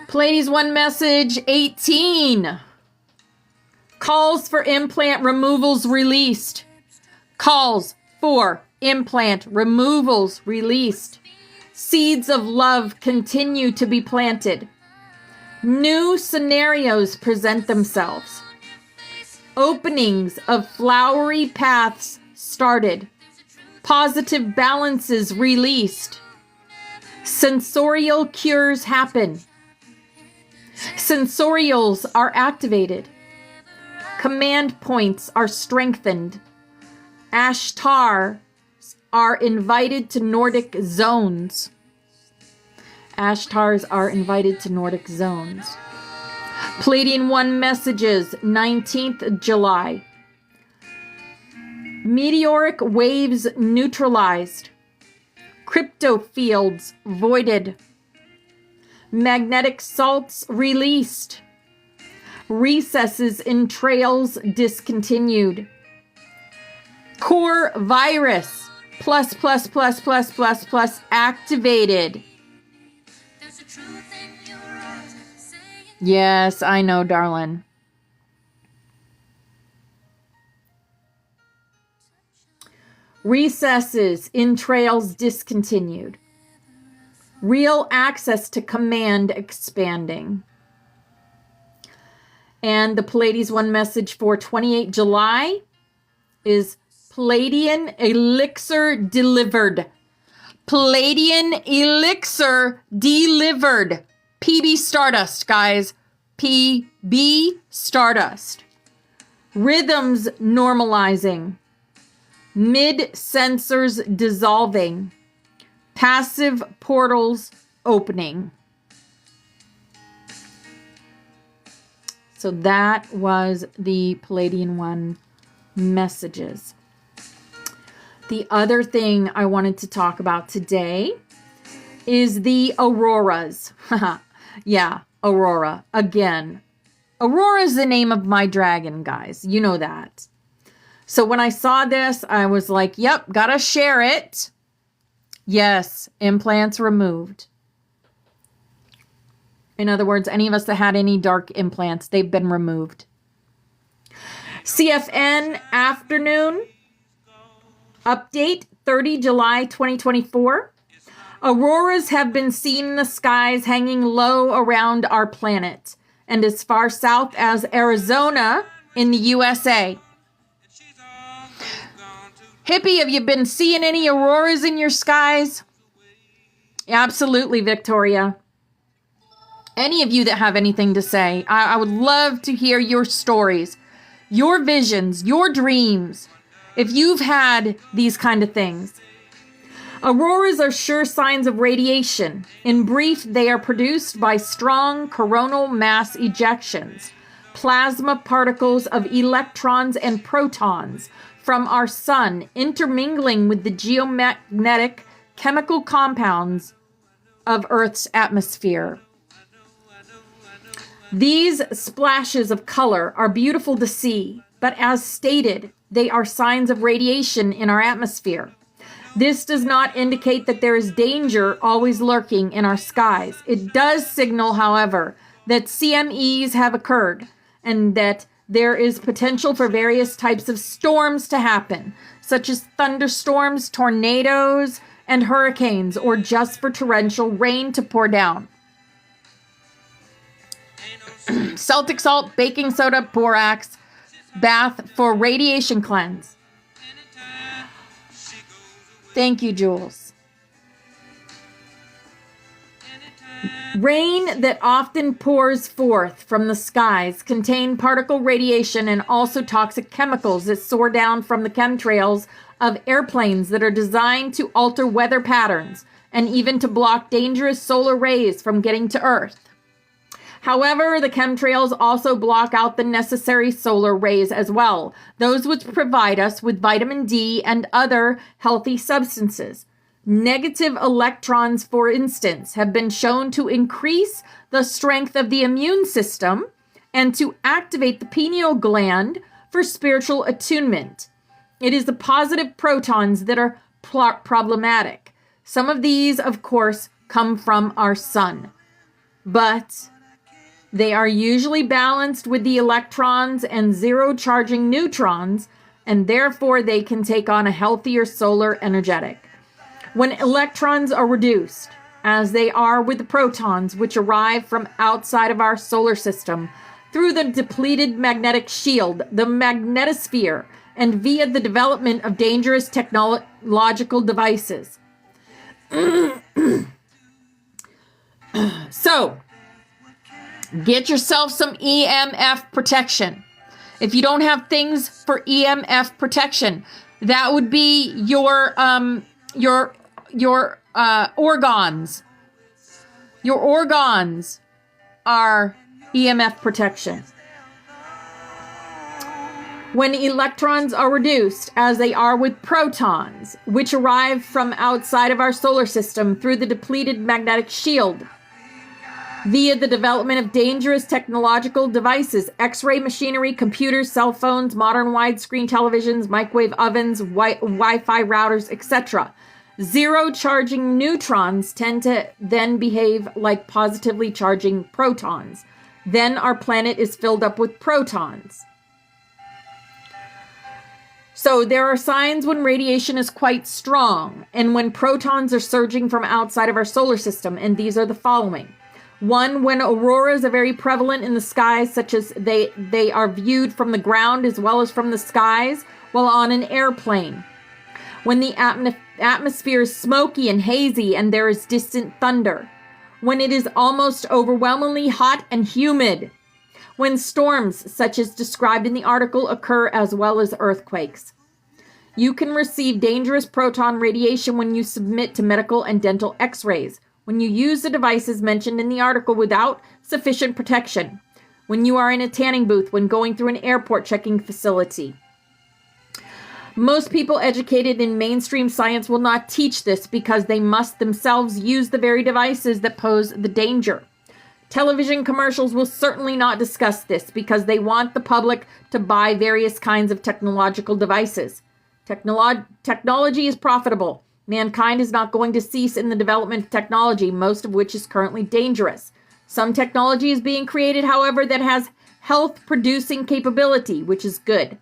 Pleiades 1 message 18. Calls for implant removals released. Calls for implant removals released. Seeds of love continue to be planted. New scenarios present themselves. Openings of flowery paths started. Positive balances released. Sensorial cures happen. Sensorials are activated. Command points are strengthened. Ashtar are invited to Nordic zones. Ashtars are invited to Nordic zones. Pleiadian 1 messages, 19th July. Meteoric waves neutralized. Crypto fields voided. Magnetic salts released. Recesses in trails discontinued. Core virus plus activated. Yes, I know, darling. Recesses in trails discontinued. Real access to command expanding. And the Pleiades 1 message for 28 July is Pleiadian elixir delivered. Pleiadian elixir delivered. PB Stardust, guys. PB Stardust. Rhythms normalizing. Mid-sensors dissolving. Passive portals opening. So that was the Pleiadian 1 messages. The other thing I wanted to talk about today is the auroras. Yeah, Aurora. Again. Aurora is the name of my dragon, guys. You know that. So when I saw this, I was like, yep, gotta share it. Yes, implants removed. In other words, any of us that had any dark implants, they've been removed. CFN afternoon update, 30 July 2024. Auroras have been seen in the skies hanging low around our planet and as far south as Arizona in the USA. Hippie, have you been seeing any auroras in your skies? Absolutely, Victoria. Any of you that have anything to say, I would love to hear your stories, your visions, your dreams, if you've had these kind of things. Auroras are sure signs of radiation. In brief, they are produced by strong coronal mass ejections, plasma particles of electrons and protons from our sun intermingling with the geomagnetic chemical compounds of Earth's atmosphere. These splashes of color are beautiful to see, but as stated, they are signs of radiation in our atmosphere. This does not indicate that there is danger always lurking in our skies. It does signal, however, that CMEs have occurred and that there is potential for various types of storms to happen, such as thunderstorms, tornadoes, and hurricanes, or just for torrential rain to pour down. Celtic salt, baking soda, borax, bath for radiation cleanse. Thank you, Jules. Rain that often pours forth from the skies contain particle radiation and also toxic chemicals that soar down from the chemtrails of airplanes that are designed to alter weather patterns and even to block dangerous solar rays from getting to Earth. However, the chemtrails also block out the necessary solar rays as well, those which provide us with vitamin D and other healthy substances. Negative electrons, for instance, have been shown to increase the strength of the immune system and to activate the pineal gland for spiritual attunement. It is the positive protons that are problematic. Some of these, of course, come from our sun, but they are usually balanced with the electrons and zero charging neutrons, and therefore they can take on a healthier solar energetic. When electrons are reduced, as they are with the protons which arrive from outside of our solar system, through the depleted magnetic shield, the magnetosphere, and via the development of dangerous technological devices. So, get yourself some EMF protection. If you don't have things for EMF protection, that would be your organs. Your organs are EMF protection. When electrons are reduced, as they are with protons, which arrive from outside of our solar system through the depleted magnetic shield, via the development of dangerous technological devices, X-ray machinery, computers, cell phones, modern widescreen televisions, microwave ovens, Wi-Fi routers, etc. Zero charging neutrons tend to then behave like positively charging protons. Then our planet is filled up with protons. So there are signs when radiation is quite strong and when protons are surging from outside of our solar system, and these are the following. 1, when auroras are very prevalent in the skies, such as they are viewed from the ground as well as from the skies while on an airplane. When the atmosphere is smoky and hazy and there is distant thunder. When it is almost overwhelmingly hot and humid. When storms, such as described in the article, occur as well as earthquakes. You can receive dangerous proton radiation when you submit to medical and dental X-rays. When you use the devices mentioned in the article without sufficient protection. When you are in a tanning booth, when going through an airport checking facility. Most people educated in mainstream science will not teach this because they must themselves use the very devices that pose the danger. Television commercials will certainly not discuss this because they want the public to buy various kinds of technological devices. Technology is profitable. Mankind is not going to cease in the development of technology, most of which is currently dangerous. Some technology is being created, however, that has health-producing capability, which is good.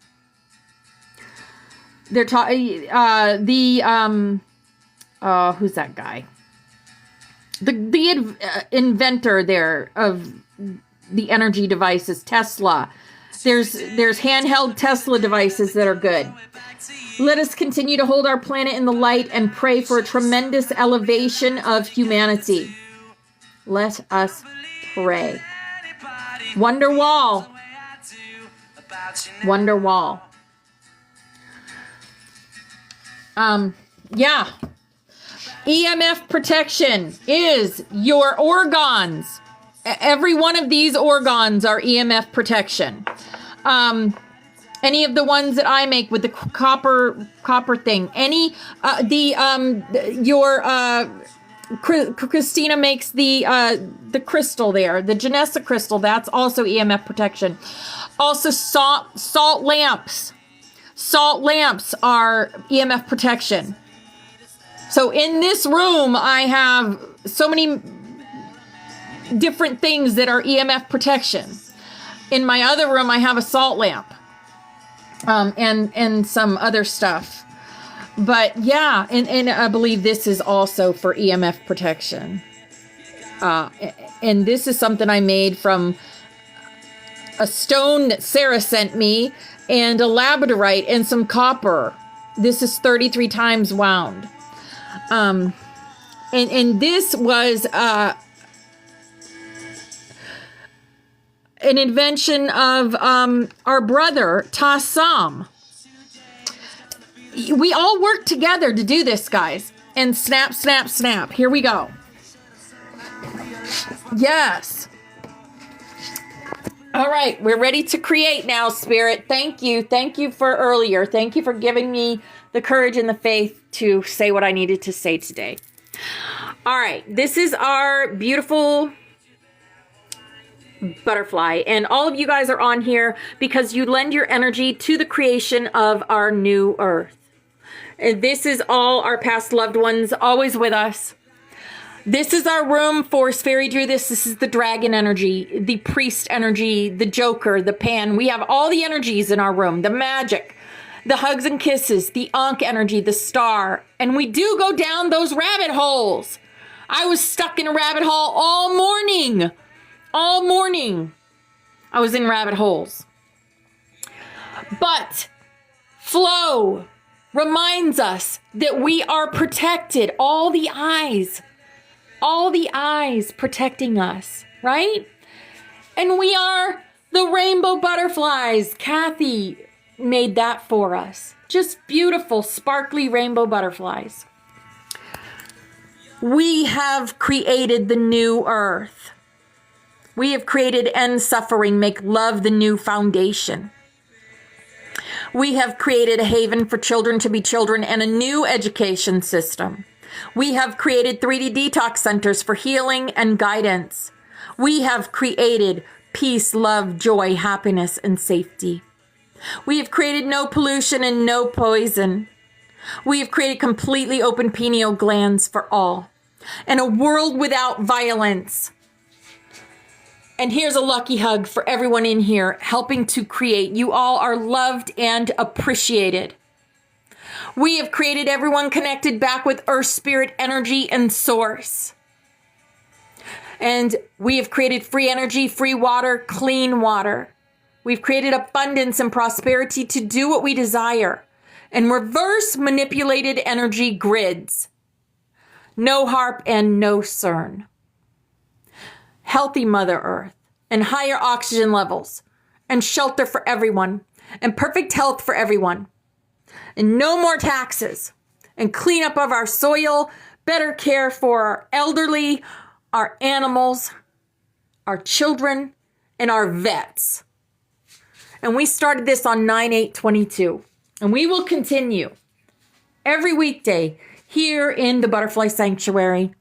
They're talking, who's that guy? The inventor there of the energy devices, Tesla. There's handheld Tesla devices that are good. Let us continue to hold our planet in the light and pray for a tremendous elevation of humanity. Let us pray. Wonderwall. Wonderwall. Yeah. EMF protection is your organs. Every one of these organs are EMF protection. Any of the ones that I make with the copper thing. Christina makes the crystal there, the Janessa crystal. That's also EMF protection. Also salt lamps. Salt lamps are EMF protection. So in this room, I have so many different things that are EMF protection. In my other room, I have a salt lamp. And some other stuff. But yeah, and I believe this is also for EMF protection. And this is something I made from a stone that Sarah sent me and a labradorite and some copper. This is 33 times wound. And this was an invention of our brother, Tassam. We all work together to do this, guys. And snap, snap, snap. Here we go. Yes. All right, we're ready to create now, Spirit. Thank you. Thank you for earlier. Thank you for giving me the courage and the faith to say what I needed to say today. All right, this is our beautiful butterfly, and all of you guys are on here because you lend your energy to the creation of our new earth. And this is all our past loved ones, always with us. This is our room. Force Fairy drew this. This is the dragon energy, the priest energy, the joker, the pan. We have all the energies in our room, the magic, the hugs and kisses, the Ankh energy, the star. And we do go down those rabbit holes. I was stuck in a rabbit hole all morning. All morning, I was in rabbit holes. But flow reminds us that we are protected. All the eyes protecting us, right? And we are the rainbow butterflies. Kathy made that for us. Just beautiful, sparkly rainbow butterflies. We have created the new earth. We have created end suffering, make love the new foundation. We have created a haven for children to be children and a new education system. We have created 3D detox centers for healing and guidance. We have created peace, love, joy, happiness, and safety. We have created no pollution and no poison. We have created completely open pineal glands for all and a world without violence. And here's a lucky hug for everyone in here helping to create. You all are loved and appreciated. We have created everyone connected back with Earth Spirit energy and source. And we have created free energy, free water, clean water. We've created abundance and prosperity to do what we desire. And reverse manipulated energy grids. No HARP and no CERN. Healthy Mother Earth, and higher oxygen levels, and shelter for everyone, and perfect health for everyone, and no more taxes, and cleanup of our soil, better care for our elderly, our animals, our children, and our vets. And we started this on 9/8/22, and we will continue every weekday here in the Butterfly Sanctuary.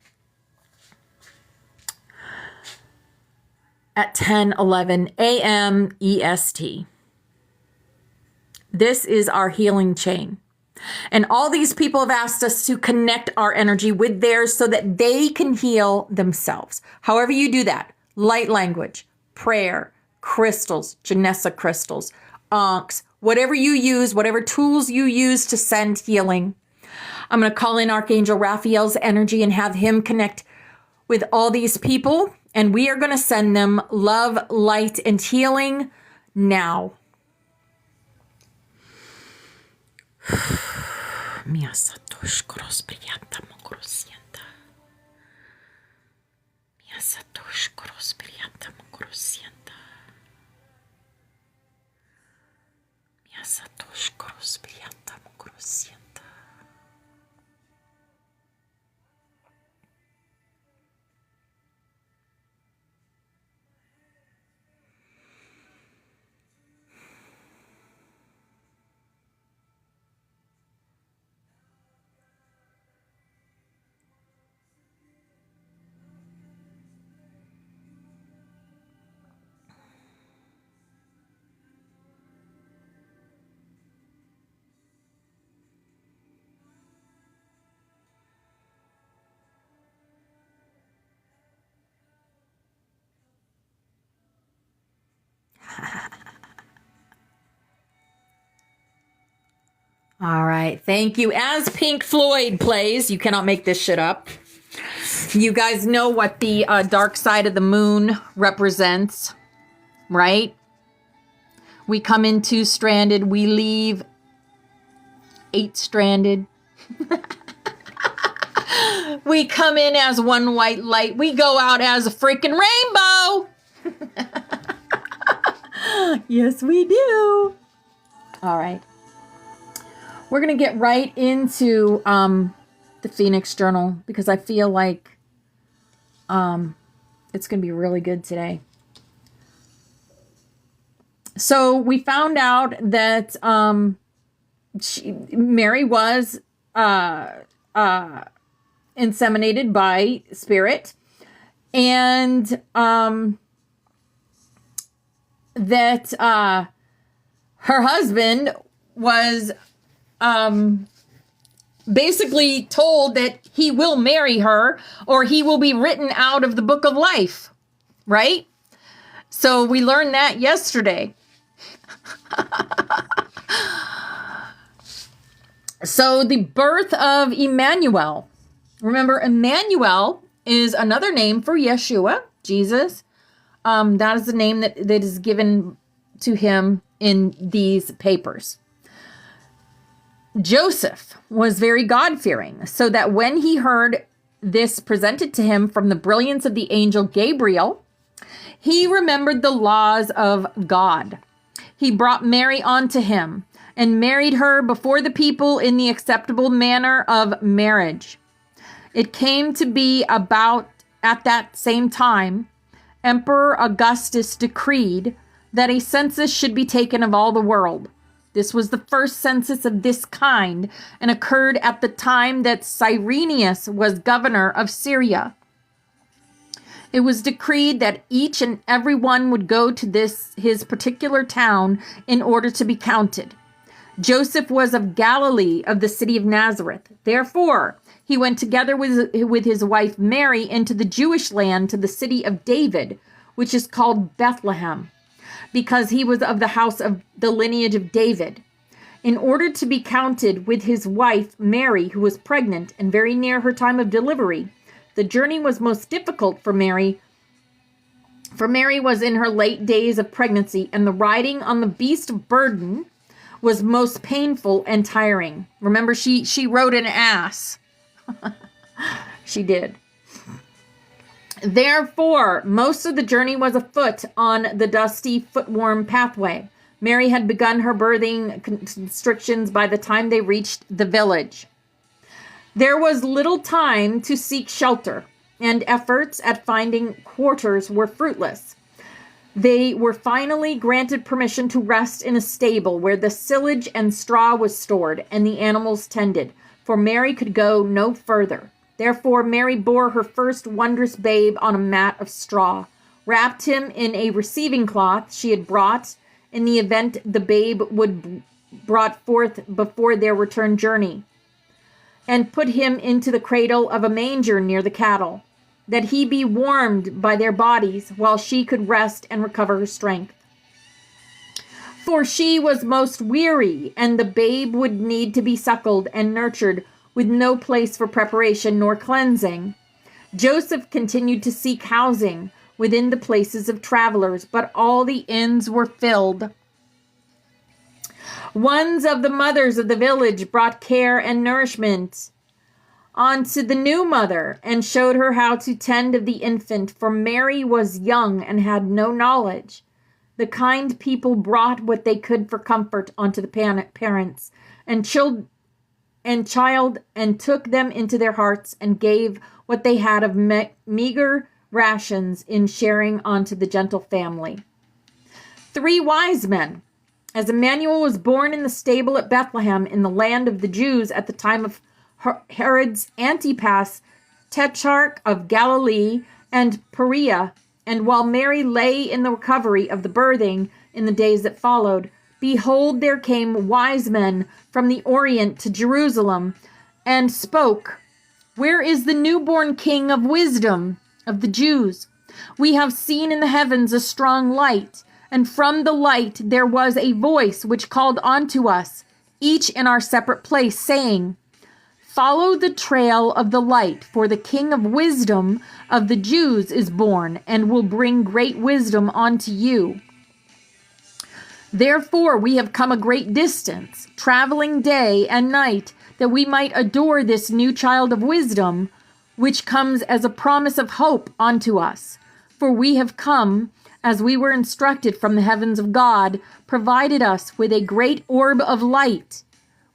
at 10:11 a.m. EST. This is our healing chain. And all these people have asked us to connect our energy with theirs so that they can heal themselves. However you do that, light language, prayer, crystals, Janessa crystals, ankhs, whatever you use, whatever tools you use to send healing. I'm going to call in Archangel Raphael's energy and have him connect with all these people. And we are going to send them love, light, and healing now. Mia Satosh Koros Brillanta Mokorosienta. Mia Satosh Koros Brillanta Mokorosienta. Mia Satosh Koros Brillanta Mokorosienta. All right, thank you. As Pink Floyd plays, you cannot make this shit up. You guys know what the dark side of the moon represents, right? We come in 2-stranded, we leave 8-stranded. We come in as one white light, we go out as a freaking rainbow. Yes, we do. All right. We're going to get right into the Phoenix Journal because I feel like it's going to be really good today. So we found out that Mary was inseminated by Spirit, and that her husband was basically told that he will marry her or he will be written out of the book of life, right? So we learned that yesterday. So the birth of Emmanuel. Remember, Emmanuel is another name for Yeshua, Jesus. That is the name that is given to him in these papers. Joseph was very God-fearing, so that when he heard this presented to him from the brilliance of the angel Gabriel, he remembered the laws of God. He brought Mary unto him and married her before the people in the acceptable manner of marriage. It came to be about at that same time, Emperor Augustus decreed that a census should be taken of all the world. This was the first census of this kind and occurred at the time that Cyrenius was governor of Syria. It was decreed that each and every one would go to his particular town in order to be counted. Joseph was of Galilee, of the city of Nazareth. Therefore, he went together with his wife Mary into the Jewish land to the city of David, which is called Bethlehem, because he was of the house of the lineage of David, in order to be counted with his wife Mary, who was pregnant and very near her time of delivery. The journey was most difficult for Mary, for Mary was in her late days of pregnancy, and the riding on the beast of burden was most painful and tiring. Remember, she rode an ass. She did. Therefore, most of the journey was afoot on the dusty, foot-worn pathway. Mary had begun her birthing constrictions by the time they reached the village. There was little time to seek shelter, and efforts at finding quarters were fruitless. They were finally granted permission to rest in a stable where the silage and straw was stored and the animals tended, for Mary could go no further. Therefore, Mary bore her first wondrous babe on a mat of straw, wrapped him in a receiving cloth she had brought in the event the babe would brought forth before their return journey, and put him into the cradle of a manger near the cattle, that he be warmed by their bodies while she could rest and recover her strength. For she was most weary, and the babe would need to be suckled and nurtured with no place for preparation nor cleansing. Joseph continued to seek housing within the places of travelers, but all the inns were filled. One of the mothers of the village brought care and nourishment onto the new mother and showed her how to tend of the infant, for Mary was young and had no knowledge. The kind people brought what they could for comfort onto the parents and child and took them into their hearts and gave what they had of meager rations in sharing onto the gentle family. 3 wise men. As Emmanuel was born in the stable at Bethlehem in the land of the Jews at the time of Herod's Antipas, tetrarch of Galilee and Perea, and while Mary lay in the recovery of the birthing in the days that followed, behold, there came wise men from the Orient to Jerusalem and spoke, "Where is the newborn King of wisdom of the Jews? We have seen in the heavens a strong light, and from the light there was a voice which called unto us, each in our separate place, saying, Follow the trail of the light, for the King of wisdom of the Jews is born, and will bring great wisdom unto you. Therefore we have come a great distance, traveling day and night, that we might adore this new child of wisdom, which comes as a promise of hope unto us. For we have come, as we were instructed from the heavens of God, provided us with a great orb of light,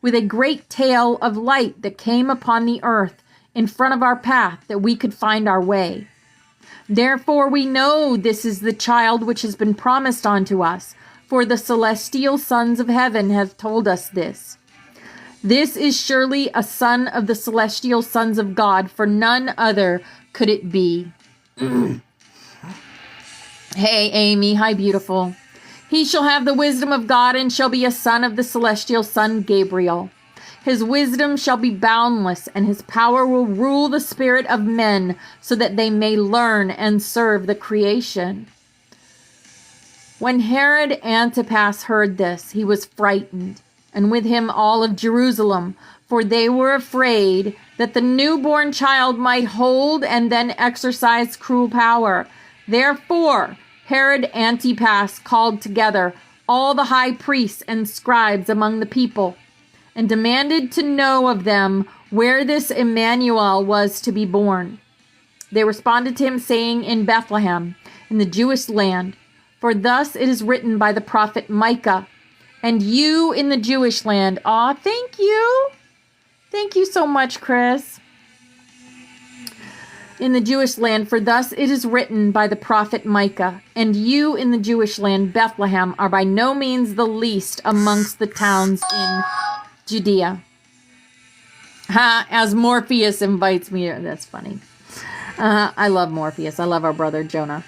with a great tail of light that came upon the earth in front of our path, that we could find our way. Therefore we know this is the child which has been promised unto us, for the celestial sons of heaven have told us this. This is surely a son of the celestial sons of God, for none other could it be." Hey, Amy. Hi, beautiful. "He shall have the wisdom of God and shall be a son of the celestial son Gabriel. His wisdom shall be boundless, and his power will rule the spirit of men, so that they may learn and serve the creation." When Herod Antipas heard this, he was frightened, and with him all of Jerusalem, for they were afraid that the newborn child might hold and then exercise cruel power. Therefore Herod Antipas called together all the high priests and scribes among the people, and demanded to know of them where this Emmanuel was to be born. They responded to him, saying, "In Bethlehem, in the Jewish land, for thus it is written by the prophet Micah, and you in the Jewish land." Aw, thank you. Thank you so much, Chris. "In the Jewish land, for thus it is written by the prophet Micah, and you in the Jewish land, Bethlehem, are by no means the least amongst the towns in Judea." As Morpheus invites me. That's funny. I love Morpheus. I love our brother Jonah.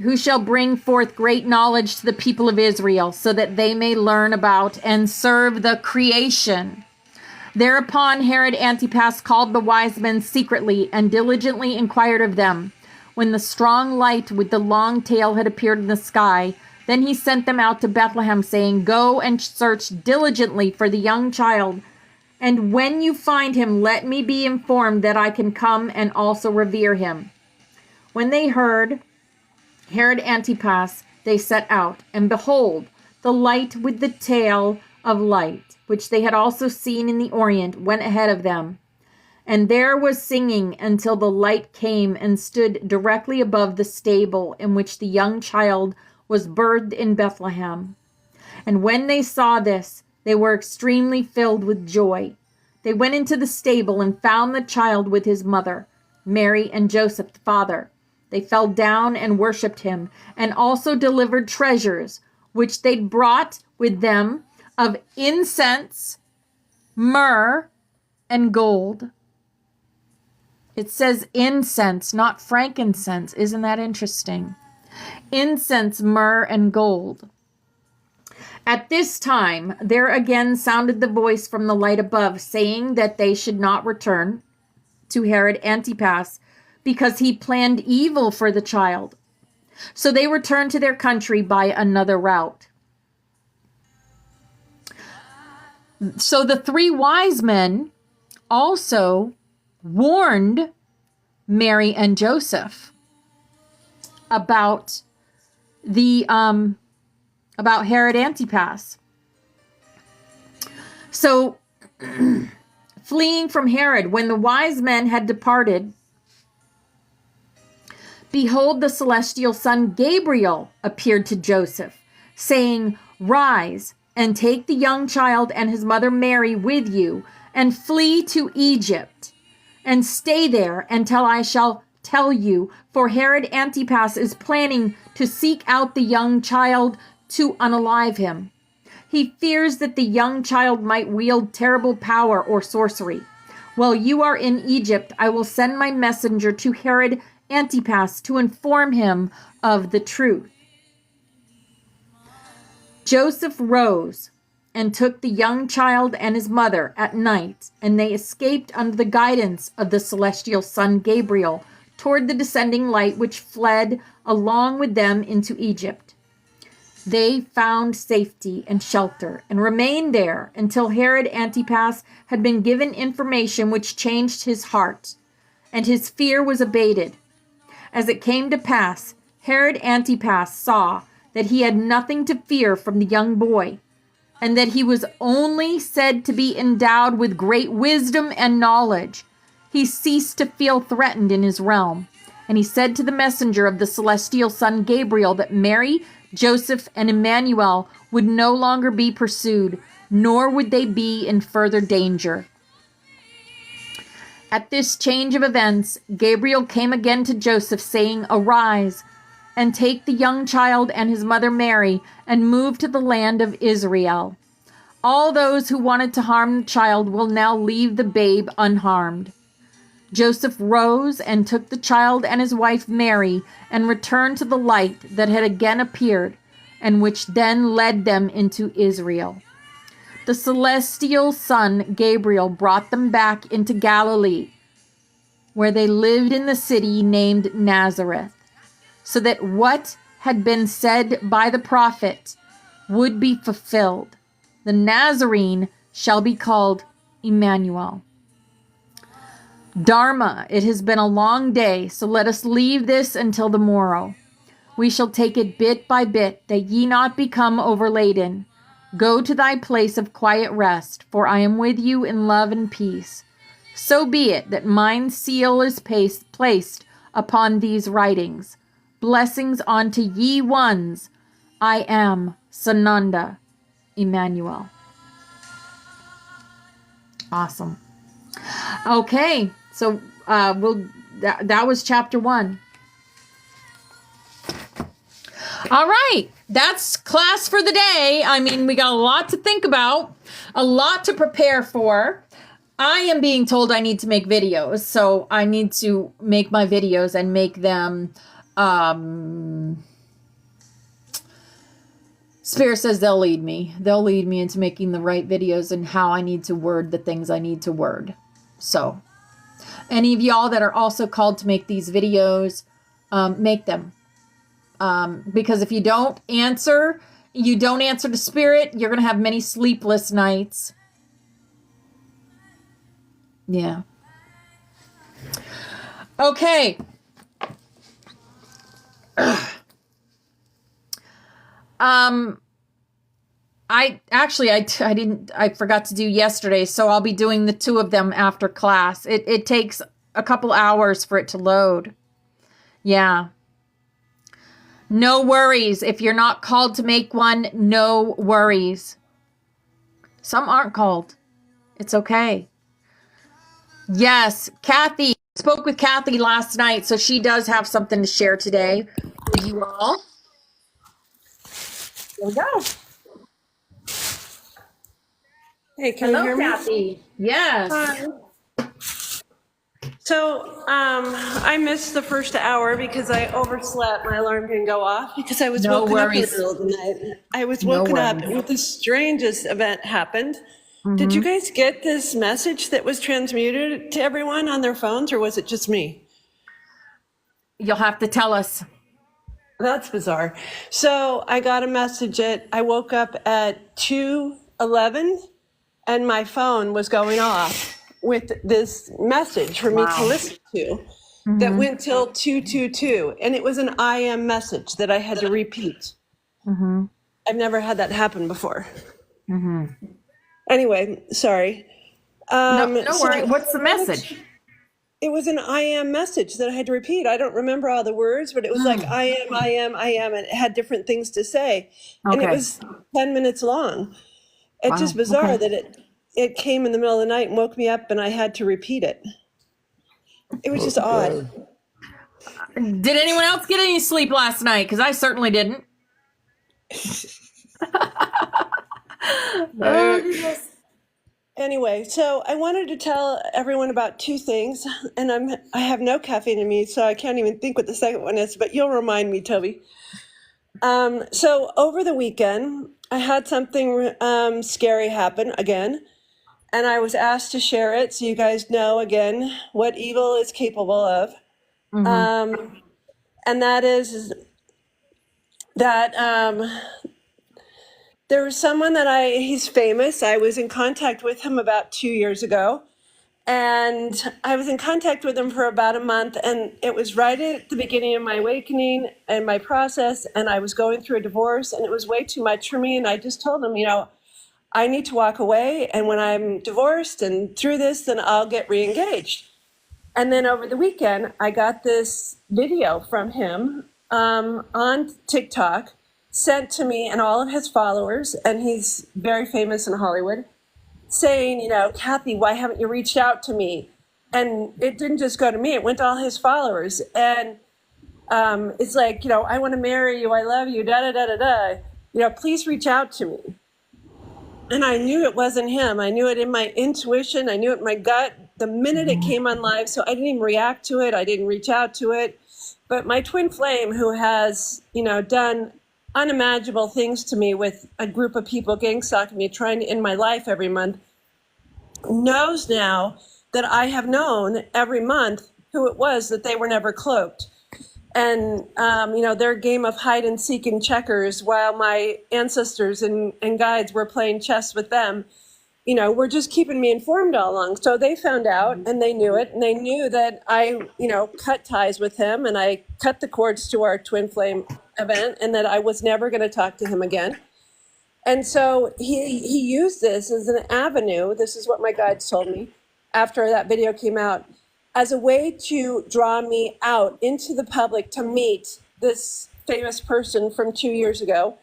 "Who shall bring forth great knowledge to the people of Israel, so that they may learn about and serve the creation." Thereupon Herod Antipas called the wise men secretly and diligently inquired of them. When the strong light with the long tail had appeared in the sky, then he sent them out to Bethlehem, saying, "Go and search diligently for the young child, and when you find him, let me be informed that I can come and also revere him." When they heard Herod Antipas, they set out, and behold, the light with the tail of light, which they had also seen in the Orient, went ahead of them. And there was singing until the light came and stood directly above the stable in which the young child was birthed in Bethlehem. And when they saw this, they were extremely filled with joy. They went into the stable and found the child with his mother, Mary, and Joseph the father. They fell down and worshipped him, and also delivered treasures, which they'd brought with them, of incense, myrrh, and gold. It says incense, not frankincense. Isn't that interesting? Incense, myrrh, and gold. At this time, there again sounded the voice from the light above, saying that they should not return to Herod Antipas, because he planned evil for the child. So they returned to their country by another route. So the 3 wise men also warned Mary and Joseph about about Herod Antipas. So fleeing from Herod, when the wise men had departed, behold, the celestial son Gabriel appeared to Joseph, saying, "Rise and take the young child and his mother Mary with you, and flee to Egypt, and stay there until I shall tell you, for Herod Antipas is planning to seek out the young child to unalive him. He fears that the young child might wield terrible power or sorcery. While you are in Egypt, I will send my messenger to Herod Antipas to inform him of the truth." Joseph rose and took the young child and his mother at night, and they escaped under the guidance of the celestial son Gabriel toward the descending light, which fled along with them into Egypt. They found safety and shelter and remained there until Herod Antipas had been given information which changed his heart, and his fear was abated. As it came to pass, Herod Antipas saw that he had nothing to fear from the young boy, and that he was only said to be endowed with great wisdom and knowledge. He ceased to feel threatened in his realm, and he said to the messenger of the celestial son Gabriel that Mary, Joseph, and Emmanuel would no longer be pursued, nor would they be in further danger. At this change of events, Gabriel came again to Joseph, saying, "Arise, and take the young child and his mother Mary, and move to the land of Israel. All those who wanted to harm the child will now leave the babe unharmed." Joseph rose and took the child and his wife Mary, and returned to the light that had again appeared, and which then led them into Israel. The celestial son Gabriel brought them back into Galilee, where they lived in the city named Nazareth, so that what had been said by the prophet would be fulfilled: "The Nazarene shall be called Emmanuel." Dharma, it has been a long day, so let us leave this until the morrow. We shall take it bit by bit, that ye not become overladen. Go to thy place of quiet rest, for I am with you in love and peace. So be it that mine seal is placed upon these writings. Blessings unto ye ones. I am Sananda Emmanuel. Awesome. Okay, so that was chapter 1. All right, that's class for the day. I mean, we got a lot to think about, a lot to prepare for. I am being told I need to make videos, so I need to make my videos and make them, Spirit says they'll lead me. They'll lead me into making the right videos and how I need to word the things I need to word. So, any of y'all that are also called to make these videos, make them. Because if you don't answer to Spirit, you're going to have many sleepless nights. Yeah. Okay. I forgot to do yesterday, so I'll be doing the 2 of them after class. It takes a couple hours for it to load. Yeah. No worries. If you're not called to make one, no worries. Some aren't called. It's okay. Yes, Kathy. Spoke with Kathy last night, so she does have something to share today with you all. There we go. Hey, can you hear me? Kathy. Yes. Hi. So I missed the first hour because I overslept. My alarm didn't go off because I was woken up in the middle of the night. I was woken up and the strangest event happened. Did you guys get this message that was transmuted to everyone on their phones, or was it just me? You'll have to tell us. That's bizarre. So I got a message I woke up at 2:11 and my phone was going off with this message for me to listen to that went till 2:22. And it was an IM message that I had to repeat. I've never had that happen before. Anyway, sorry. No worry. What's the message? It was an I am message that I had to repeat. I don't remember all the words, but it was like I am, and it had different things to say. And it was 10 minutes long. It's just bizarre that it came in the middle of the night and woke me up and I had to repeat it. It was just odd. Did anyone else get any sleep last night? Because I certainly didn't. Anyway, so I wanted to tell everyone about two things, and I have no caffeine in me, so I can't even think what the second one is, but you'll remind me, Toby. So over the weekend, I had something scary happen again, and I was asked to share it so you guys know again what evil is capable of. And that is that there was someone he's famous. I was in contact with him about 2 years ago. And I was in contact with him for about a month. And it was right at the beginning of my awakening and my process. And I was going through a divorce and it was way too much for me. And I just told him, I need to walk away. And when I'm divorced and through this, then I'll get re-engaged. And then over the weekend, I got this video from him on TikTok sent to me and all of his followers, and he's very famous in Hollywood, saying, Kathy, why haven't you reached out to me? And it didn't just go to me, it went to all his followers. And it's like, I want to marry you, I love you, please reach out to me. And I knew it wasn't him. I knew it in my intuition, I knew it in my gut, the minute it came on live, so I didn't even react to it, I didn't reach out to it. But my twin flame, who has, done unimaginable things to me with a group of people gang stalking me, trying to end my life every month, knows now that I have known every month who it was that they were never cloaked. And, their game of hide and seek and checkers while my ancestors and guides were playing chess with them, were just keeping me informed all along. So they found out and they knew it. And they knew that I, cut ties with him and I cut the cords to our twin flame event and that I was never going to talk to him again. And so he used this as an avenue. This is what my guides told me after that video came out, as a way to draw me out into the public to meet this famous person from 2 years ago,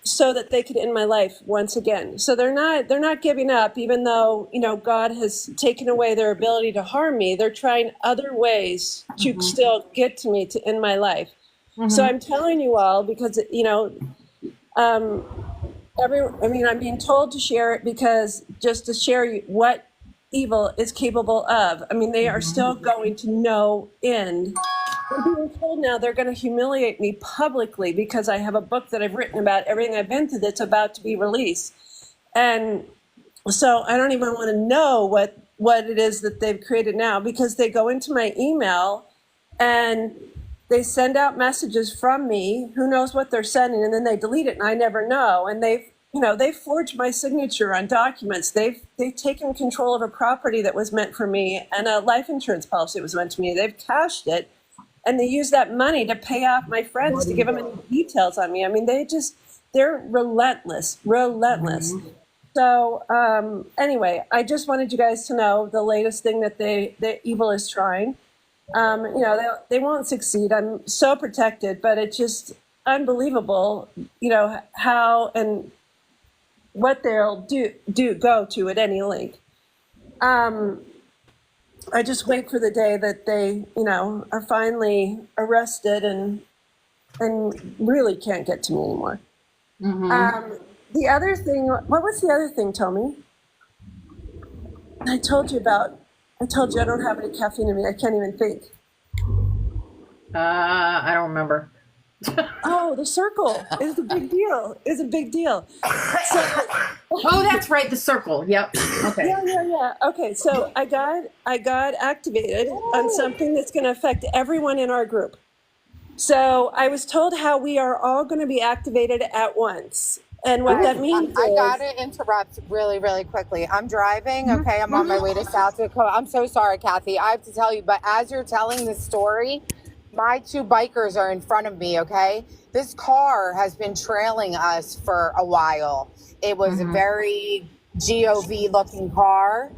so that they could end my life once again. So they're not giving up, even though, God has taken away their ability to harm me. They're trying other ways to still get to me to end my life. So I'm telling you all because, I'm being told to share it because just to share what evil is capable of. They are still going to no end. I'm being told now they're going to humiliate me publicly because I have a book that I've written about everything I've been through that's about to be released. And so I don't even want to know what it is that they've created now, because they go into my email and they send out messages from me, who knows what they're sending, and then they delete it and I never know. And they've forged my signature on documents. They've taken control of a property that was meant for me and a life insurance policy that was meant to me. They've cashed it and they use that money to pay off my friends to give them any details on me. They're relentless. So anyway, I just wanted you guys to know the latest thing that the evil is trying. They won't succeed. I'm so protected, but it's just unbelievable, how and what they'll go to at any length. I just wait for the day that they, are finally arrested and really can't get to me anymore. The other thing, what was the other thing, Tommy? I told you about I told you I don't have any caffeine in me. I can't even think. I don't remember. Oh, the circle is a big deal. Is a big deal. So, Oh, that's right. The circle. Yep. Okay. yeah. Okay, so I got activated on something that's going to affect everyone in our group. So I was told how we are all going to be activated at once. And what that means I is... gotta interrupt really, really quickly. I'm driving, okay? I'm on my way to South Dakota. I'm so sorry, Kathy. I have to tell you, but as you're telling this story, my two bikers are in front of me, okay? This car has been trailing us for a while. It was a very GOV looking car.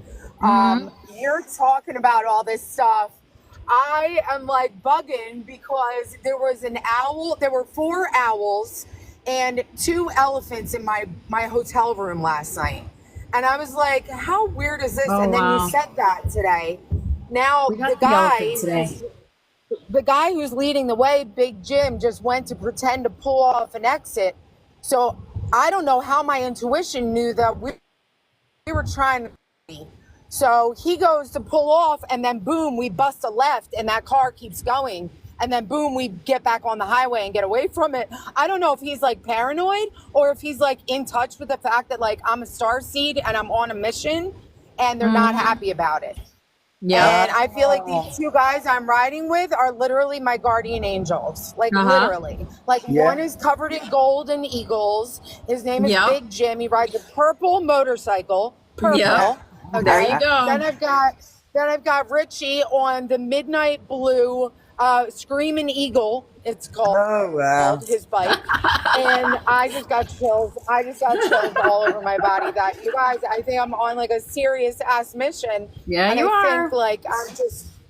You're talking about all this stuff. I am like bugging because there was an owl. There were 4 owls and 2 elephants in my hotel room last night. And I was like, how weird is this? And then you said that today. Now the guy who's leading the way, Big Jim, just went to pretend to pull off an exit. So I don't know how my intuition knew that we were trying to... So he goes to pull off, and then boom, we bust a left, and that car keeps going. And then boom, we get back on the highway and get away from it. I don't know if he's like paranoid or if he's like in touch with the fact that like I'm a starseed and I'm on a mission and they're not happy about it. Yeah. And I feel like these 2 guys I'm riding with are literally my guardian angels. Like literally. Like one is covered in gold and eagles. His name is Big Jim. He rides a purple motorcycle. Purple. Yeah. Okay. There you go. Then I've got Richie on the midnight blue Screaming Eagle, it's called, his bike. And I just got chills. All over my body that you guys, I think I'm on like a serious ass mission. Yeah, and you I are. think like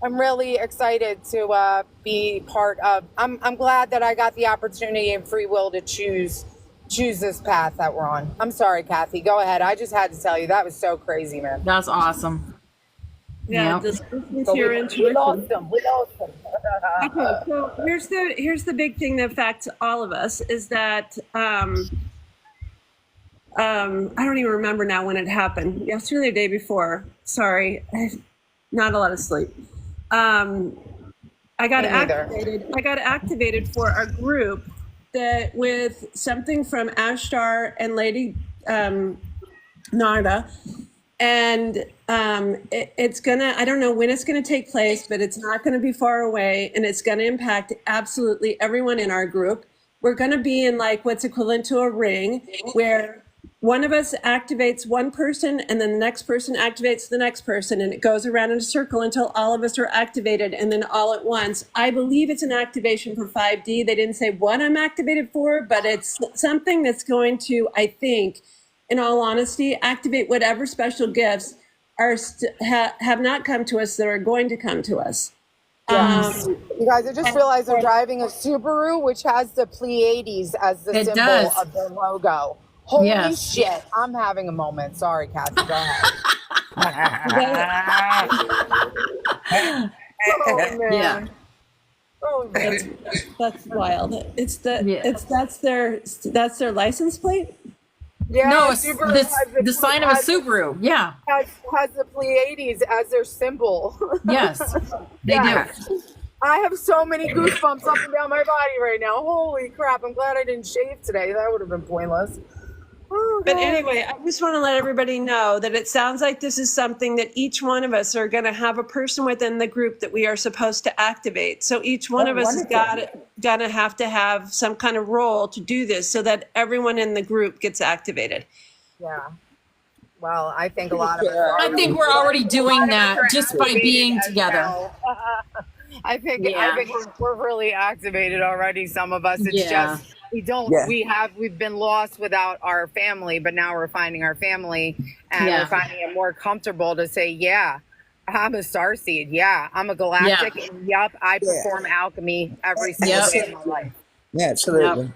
I'm really excited to be part of. I'm glad that I got the opportunity and free will to choose this path that we're on. I'm sorry, Kathy. Go ahead. I just had to tell you that was so crazy, man. That's awesome. Yeah, Yep. your intuition. We lost them. Okay, so here's the big thing that affects all of us is that I don't even remember now when it happened. Yesterday, the day before. Sorry, not a lot of sleep. I got activated for a group that with something from Ashtar and Lady Narda. And it's gonna, I don't know when it's gonna take place, but it's not gonna be far away, and it's gonna impact absolutely everyone in our group. We're gonna be in like what's equivalent to a ring where one of us activates one person and then the next person activates the next person, and it goes around in a circle until all of us are activated and then all at once. I believe it's an activation for 5D. They didn't say what I'm activated for, but it's something that's going to, I think, in all honesty, activate whatever special gifts are have not come to us that are going to come to us. You guys, I just realized I'm driving a Subaru, which has the Pleiades as the symbol of their logo. Holy shit. I'm having a moment. Sorry, Kathy. Go ahead. Oh, man. Yeah. Oh, man. That's wild. That's their license plate. Yeah, no, it's the sign of a Subaru. Yeah. Has the Pleiades as their symbol. Yes, they do. I have so many goosebumps up and down my body right now. Holy crap. I'm glad I didn't shave today. That would have been pointless. Oh, but anyway, I just want to let everybody know that it sounds like this is something that each one of us are going to have a person within the group that we are supposed to activate. So each one of us is gonna have to have some kind of role to do this so that everyone in the group gets activated. Yeah. Well, I think a lot of us are. I think we're already doing that just by being together. I think we're really activated already. Some of us, it's just we've been lost without our family, but now we're finding our family and we're finding it more comfortable to say, I'm a starseed. Yeah, I'm a galactic. Yeah. And I perform alchemy every single day of my life. Yeah, absolutely. Yep.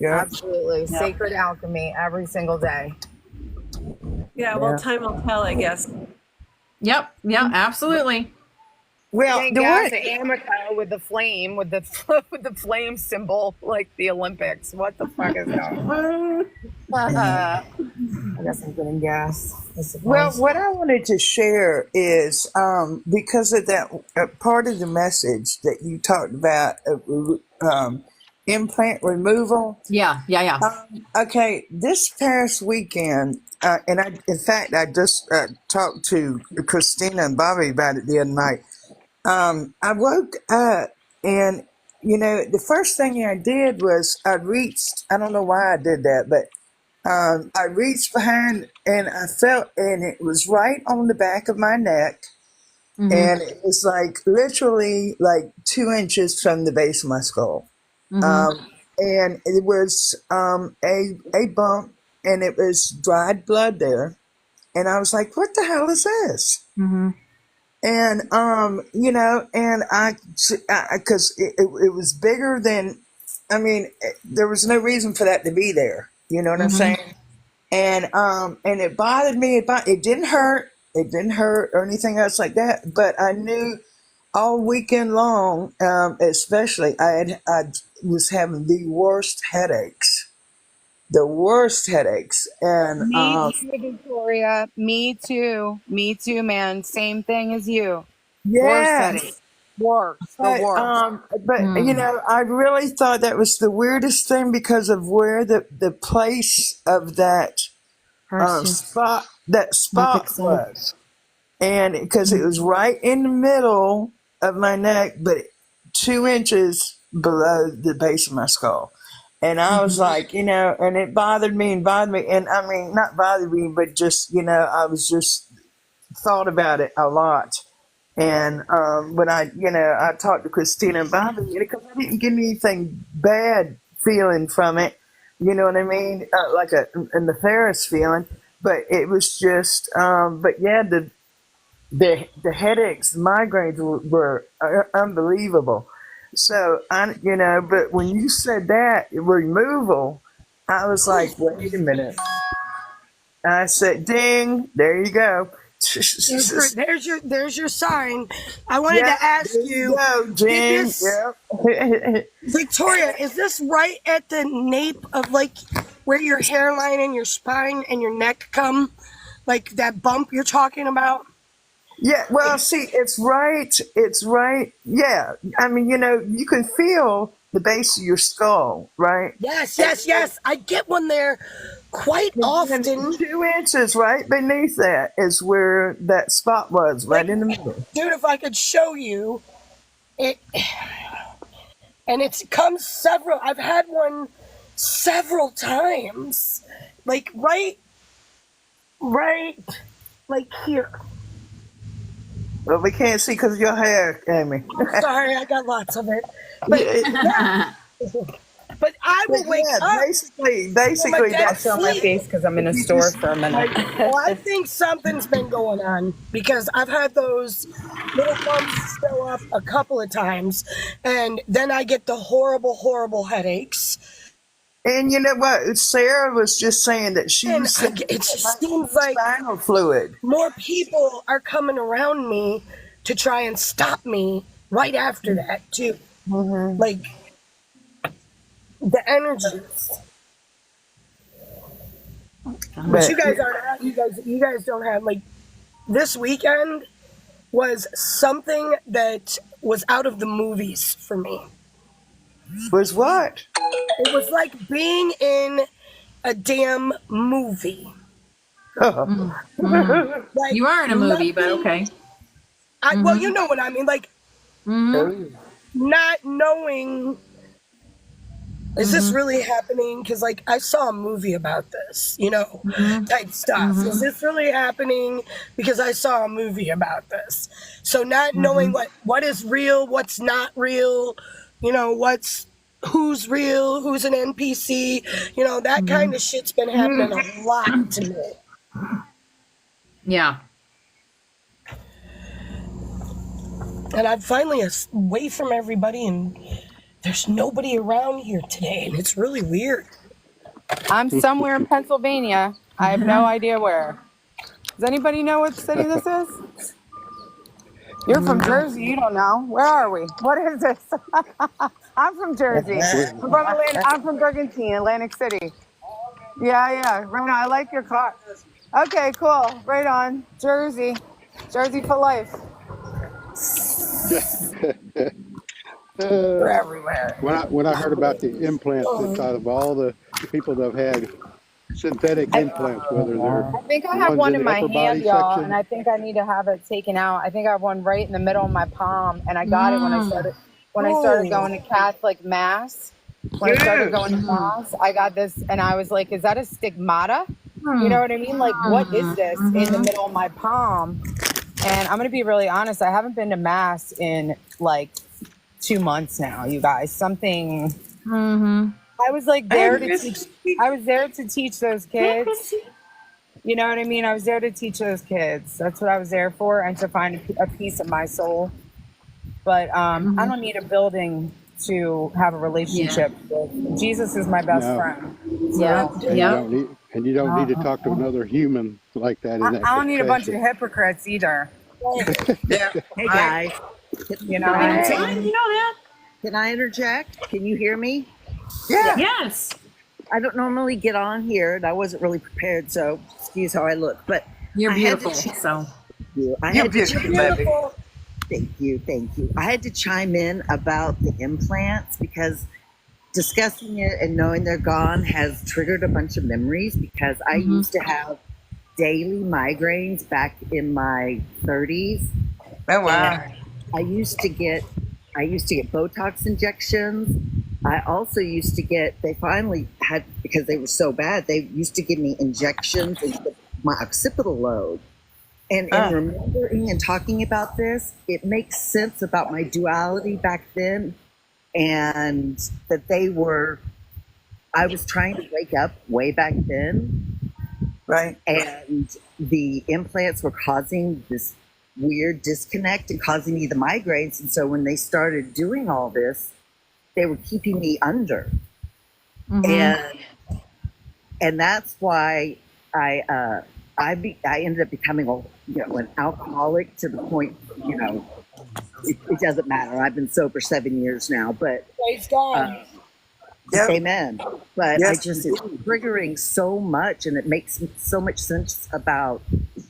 Yeah, absolutely. Yep. Sacred alchemy every single day. Yeah, well, time will tell, I guess. Yep. Yeah, absolutely. Well, the Amica with the flame, with the flame symbol, like the Olympics. What the fuck is that? I guess I'm gonna guess. I Well, suppose. what I wanted to share is because of that part of the message that you talked about, implant removal. Yeah. Okay, this past weekend, and in fact, I just talked to Christina and Bobby about it the other night. I woke up, and the first thing I did was I reached. I don't know why I did that, but I reached behind and I felt, and it was right on the back of my neck, Mm-hmm. and it was like literally like 2 inches from the base of my skull. Mm-hmm. And it was a bump, and it was dried blood there. And I was like, "What the hell is this?" Mm-hmm. And and because it was bigger than. I mean, there was no reason for that to be there. You know what I'm Mm-hmm. saying? And it bothered me. It didn't hurt. It didn't hurt or anything else like that. But I knew all weekend long, especially, I was having the worst headaches. The worst headaches, and Me too, Victoria. Me too. Me too, man. Same thing as you. Worst headache. yes, Worst. The worst. Mm. I really thought that was the weirdest thing because of where the place of Hurts you. that My pick spot side. was. And because it was right in the middle of my neck, but 2 inches below the base of my skull. And I was Mm-hmm. like, and it bothered me and bothered me. And I mean, not bothered me, but just, I was just thought about it a lot. And when I talked to Christina and Bobby, because I didn't get anything bad feeling from it, you know what I mean? Like a nefarious feeling. But it was just, but yeah, the headaches, migraines were unbelievable. So but when you said that removal, I was like, wait a minute. I said, ding, there you go. There's your sign. I wanted Yeah, to ask there you you, go, did ding. this, Yeah. Victoria, is this right at the nape of like where your hairline and your spine and your neck come? Like that bump you're talking about? Yeah, well, see, it's right. It's right. Yeah. I mean, you can feel the base of your skull, right? Yes. I get one there quite And then often. 2 inches right beneath that is where that spot was, right Like, in the middle. dude, if I could show you it, and it's come several, I've had one several times. Like right, like here. But we can't see because of your hair, Amy. Sorry, I got lots of it. But Yeah, but I but will wake yeah, up basically, from a dead I'll that's show my sleep. face because I'm in a if you store just for a minute. Well, I think something's been going on because I've had those little bumps show up a couple of times, and then I get the horrible headaches. and you know what? Sarah was just saying that she And was saying it that just might be seems like spinal fluid. more people are coming around me to try and stop me right after that, too. Like the energies. But But you guys aren't. You guys don't have like this weekend was something that was out of the movies for me. was what? It was like being in a damn movie. Mm-hmm. Like You are in a movie, but nothing. okay. Well, Mm-hmm. you know what I mean. Like Mm-hmm. not knowing, is this Mm-hmm. really happening? Because like I saw a movie about this, Mm-hmm. type stuff. Is Mm-hmm. this really happening? Because I saw a movie about this. So not knowing Mm-hmm. what is real, what's not real, who's real, who's an NPC, that kind of shit's been happening a lot to me. Yeah. And I'm finally away from everybody, and there's nobody around here today, and it's really weird. I'm somewhere in Pennsylvania. I have no idea where. Does anybody know what city this is? You're from Jersey. You don't know. Where are we? What is this? I'm from Jersey. I'm from Brigantine, Atlantic City. Yeah. Right on. I like your car. Okay, cool. Right on. Jersey. Jersey for life. They're Uh, everywhere. when I heard about the implants, I Oh, thought of all the people that have had synthetic I, implants, whether they're I think I the have ones one in in the my upper hand, body y'all, and section. I think I need to have it taken out. I think I have one right in the middle of my palm, and I got it Mm. when I started going to Catholic Mass. When I started Yes. going to Mass, I got this, and I was like, "Is that a stigmata?" You know Mm. what I mean? Like, what is this in the Mhm. middle of my palm? And I'm gonna be really honest. I haven't been to Mass in like 2 months now, you guys. Something. Mhm. I was like Hey, there to teach. Miss. I was there to teach those kids. You know what I mean? I was there to teach those kids. That's what I was there for, and to find a piece of my soul. But I Mhm. don't need a building to have a Yeah. relationship with. Jesus is my best No, friend. Yep. So and Yep. you don't need to talk to uh, another human like that in that I don't need a bunch of capacity. hypocrites either. Yeah. Hey I, guys, can, You know can what I I What? hey. You mean? know that? can I interject? Can you hear me? Yeah. Yes. I don't normally get on here, and I wasn't really prepared, so excuse how I look. But You're I had to beautiful. So. I You're had to you're beautiful, baby. beautiful. thank you. I had to chime in about the implants because discussing it and knowing they're gone has triggered a bunch of memories. Because I Mhm. used to have daily migraines back in my 30s, Oh wow. and I used to get Botox injections. I also used to get, they finally had, because they were so bad, they used to give me injections into my occipital lobe. And in Uh, remembering and talking about this, it makes sense about my duality back then, and that I was trying to wake up way back then, right. and the implants were causing this weird disconnect and causing me the migraines. And so when they started doing all this, they were keeping me under, Mhm. and that's why I ended up becoming an alcoholic to the point, it doesn't matter. I've been sober 7 years now, but Praise God. uh, Yep. amen. But I Yes. just, it's triggering so much, and it makes so much sense about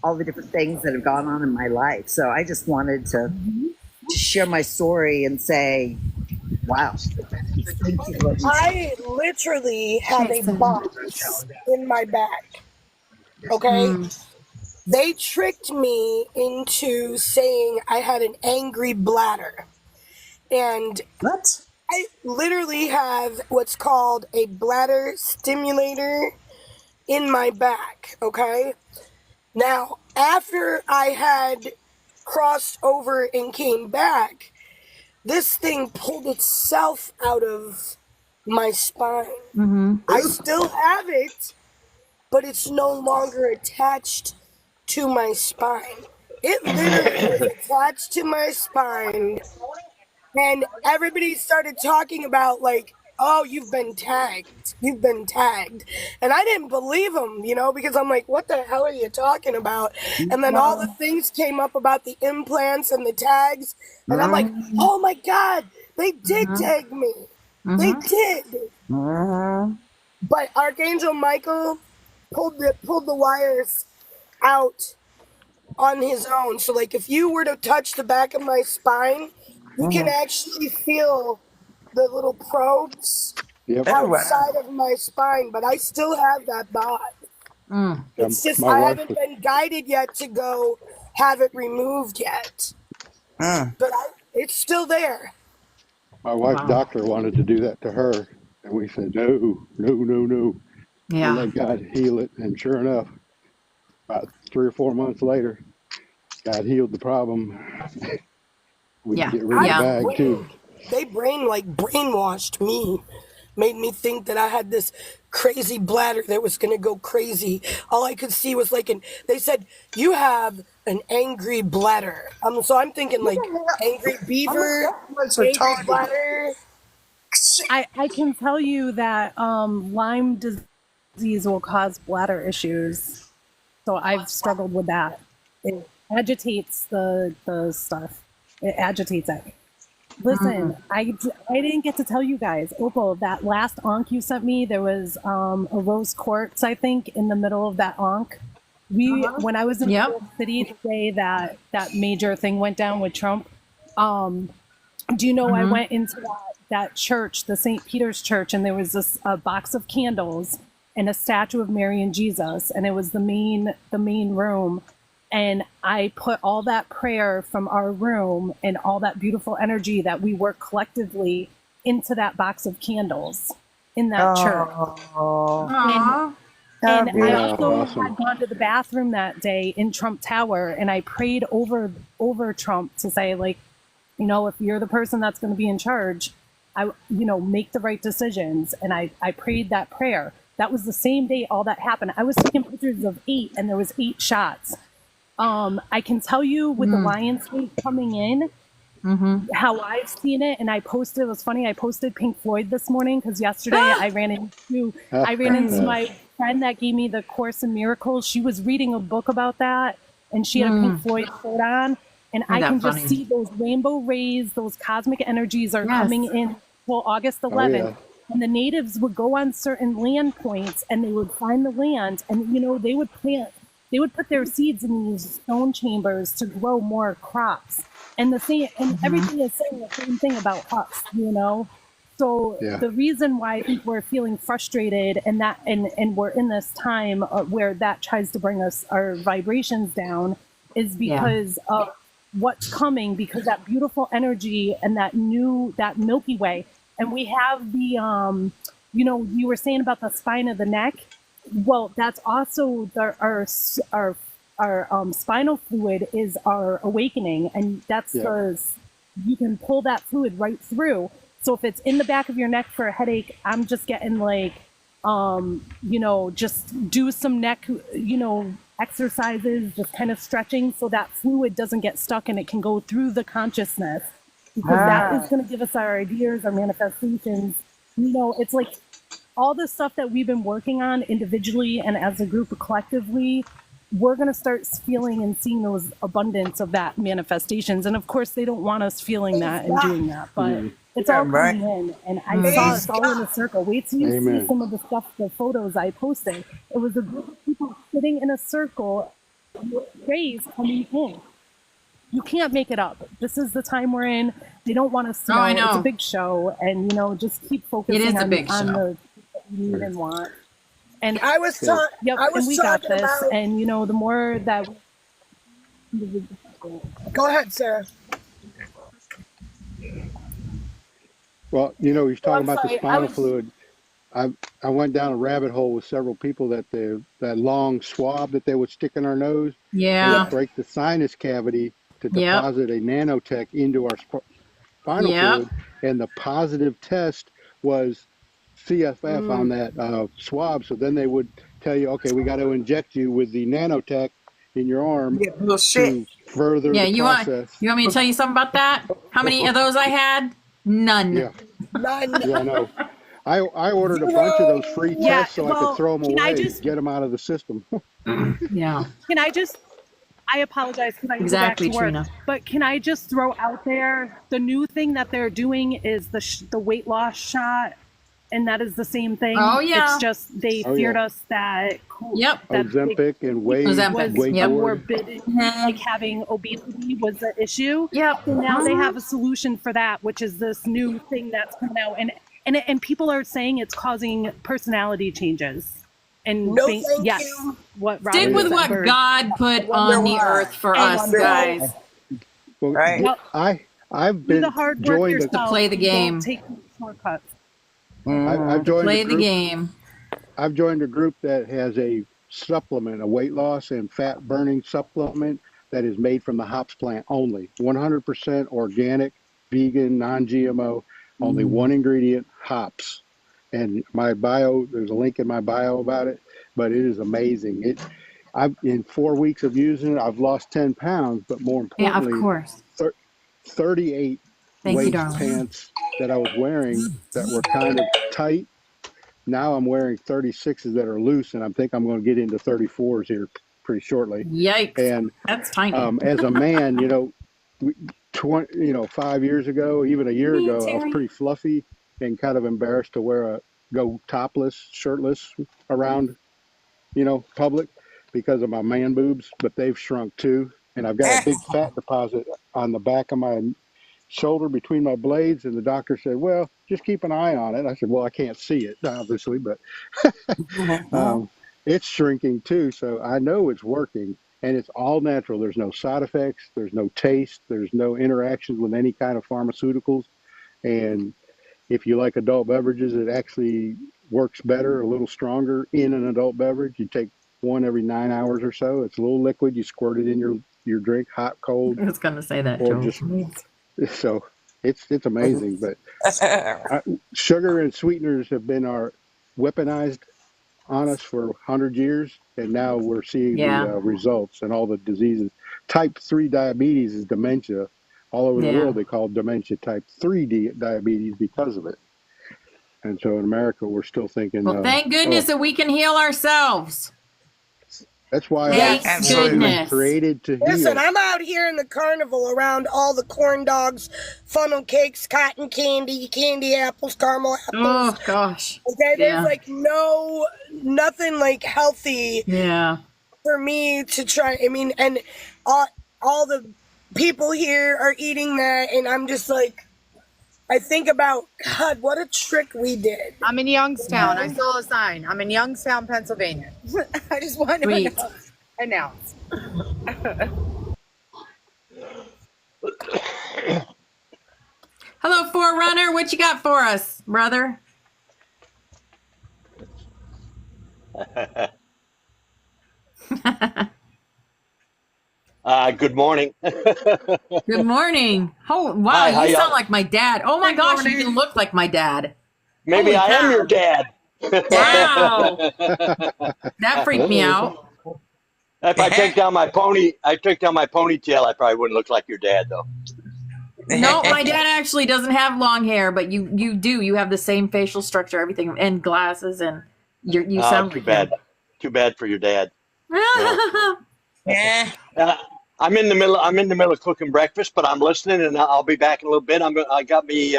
all the different things that have gone on in my life. So I just wanted to share my story and say, wow, thank you for letting me speak. I literally have a Jason. box in my back. Okay. Mm. They tricked me into saying I had an angry bladder. And What? I literally have what's called a bladder stimulator in my back. Okay. Now, after I had crossed over and came back, this thing pulled itself out of my spine. Mhm. I still have it, but it's no longer attached to my spine. It literally was attached to my spine, and everybody started talking about, like, oh, you've been tagged. You've been tagged. And I didn't believe them, because I'm like, what the hell are you talking about? And then all the things came up about the implants and the tags. And I'm like, Mm-hmm. oh my God, they did Mhm. tag me. They Mhm. did. Mm-hmm. But Archangel Michael pulled the wires out on his own. So, like, if you were to touch the back of my spine, you can Mm-hmm. actually feel the little probes Yep. Oh wow. outside of my spine. But I still have that box. Mm. It's just My I wife haven't was been guided yet to go have it removed yet. Mm. But it's still there. my wife's Wow. doctor wanted to do that to her, and we said no, no, no, no. We'll Yeah. let God heal it. And sure enough, about 3 or 4 months later, God healed the problem. We could Yeah. get rid of the I Yeah. bag too. they brainwashed me, made me think that I had this crazy bladder that was going to go crazy. All I could see was they said, you have an angry bladder. So I'm thinking What like the hell? angry I'm a beaver, that was angry retarded. bladder. I can tell you that Lyme disease will cause bladder issues. So I've struggled with that. It agitates the stuff. It agitates it. Listen, I didn't get to tell you guys, Opal, that last Ankh you sent me, there was a rose quartz, I think, in the middle of that Ankh. When I was in New Yep. York City the day that that major thing went down with Trump, do you know I went into that church, the St. Peter's Church, and there was a box of candles and a statue of Mary and Jesus, and it was the main room. And I put all that prayer from our room and all that beautiful energy that we work collectively into that box of candles in that church. Oh, And I Yeah, also awesome. had gone to the bathroom that day in Trump Tower, and I prayed over Trump to say, like, you know, if you're the person that's going to be in charge, make the right decisions. And I prayed that prayer. That was the same day all that happened. I was taking pictures of 8, and there was 8 shots. I can tell you with the Lionsgate coming in, how I've seen it, and I posted. It was funny. I posted Pink Floyd this morning because yesterday I ran into my friend that gave me the Course in Miracles. She was reading a book about that, and she had a Pink Floyd shirt on, and I can just see those rainbow rays, those cosmic energies are coming in till August 11th. yeah. And the natives would go on certain land points, and they would find the land, and they would plant. They would put their seeds in these stone chambers to grow more crops. And everything is saying the same thing about us, So the reason why I think we're feeling frustrated and we're in this time where that tries to bring our vibrations down is because of what's coming, because that beautiful energy and that Milky Way. And we have the, you were saying about the spine of the neck. Well, that's also our spinal fluid is our awakening, and that's you can pull that fluid right through. So if it's in the back of your neck for a headache, I'm just getting just do some neck, exercises, just kind of stretching so that fluid doesn't get stuck and it can go through the consciousness, because that is going to give us our ideas, our manifestations. It's like all the stuff that we've been working on individually and as a group collectively, we're going to start feeling and seeing those abundance of that manifestations. And of course, they don't want us feeling that and doing that, but it's all coming in. And I saw us all in a circle. Wait till you see some of the stuff, the photos I posted. It was a group of people sitting in a circle with rays coming in. You can't make it up. This is the time we're in. They don't want us to know. I know. It's a big show. And, just keep focusing on the you need and want. And I was talking. and we got this. And the more that Go ahead, Sarah. Well, he's talking about the sorry, spinal fluid. I went down a rabbit hole with several people that long swab that they would stick in our nose. Yeah. They would break the sinus cavity to deposit a nanotech into our spinal fluid, and the positive test was CFF on that swab. So then they would tell you, okay, we got to inject you with the nanotech in your arm to further the process. You want me to tell you something about that? How many of those I had? None. Yeah. None. Yeah, I know. I ordered a bunch of those free tests so I could throw them away, get them out of the system. Yeah. I apologize because I Exactly, go back to work, Trina. but can I just throw out there, the new thing that they're doing is the weight loss shot, and that is the same thing. Oh, yeah. It's just they feared us that Yep. that Ozempic and weight Ozempic, was yep. morbidity, like having obesity was the issue. Yep. So now they have a solution for that, which is this new thing that's coming out, and people are saying it's causing personality changes. And No, thank yes, you. what Stick Robert with what Zuckerberg- God put on the earth for us, guys. Well, Right. I've Do been the hard work joined yourself. play the game. Don't take shortcuts. I've joined Play a the group, game. I've joined a group that has a supplement, a weight loss and fat burning supplement that is made from the hops plant only. 100% organic, vegan, non-GMO, only one ingredient, hops. And my bio, there's a link in my bio about it, but it is amazing. I've in 4 weeks of using it, I've lost 10 pounds, but more Yeah, of importantly, course. 38 Thank you, waist darling. pants that I was wearing that were kind of tight. Now I'm wearing 36s that are loose, and I think I'm going to get into 34s here pretty shortly. Yikes. And That's tiny. as a man, 5 years ago, even a year Me, ago, I was Terry. pretty fluffy and kind of embarrassed to go topless, shirtless around, public because of my man boobs, but they've shrunk too. And I've got a big fat deposit on the back of my shoulder between my blades. And the doctor said, well, just keep an eye on it. I said, well, I can't see it, obviously, but it's shrinking too. So I know it's working and it's all natural. There's no side effects. There's no taste. There's no interactions with any kind of pharmaceuticals. And if you like adult beverages, it actually works better, a little stronger in an adult beverage. You take one every 9 hours or so. It's a little liquid. You squirt it in your drink, hot, cold, I was going to say that, or Joel. just so it's amazing. But sugar and sweeteners have been weaponized on us for 100 years, and now we're seeing the results and all the diseases. Type 3 diabetes is dementia. All over the world, they call it dementia type 3 diabetes because of it. And so in America, we're still thinking. Well, thank goodness that we can heal ourselves. That's why Thank I was goodness. created to heal. Listen, I'm out here in the carnival around all the corn dogs, funnel cakes, cotton candy, candy apples, caramel apples. Oh, gosh. Okay, there's like nothing like healthy for me to try. I mean, and all the people here are eating that, and I'm just like, I think about, God, what a trick we did. I'm in Youngstown. I saw a sign. I'm in Youngstown, Pennsylvania. I just wanted to announce. Hello, Forerunner. What you got for us, brother? Good morning. Good morning. Oh, wow, Hi, you sound like my dad. Oh my gosh, you even look like my dad. Maybe I am your dad. Wow. That freaked me out. If I take down my ponytail, I probably wouldn't look like your dad, though. No, my dad actually doesn't have long hair, but you do. You have the same facial structure, everything, and glasses, and you sound too like bad. him. Too bad for your dad. I'm in the middle of cooking breakfast, but I'm listening, and I'll be back in a little bit. I got me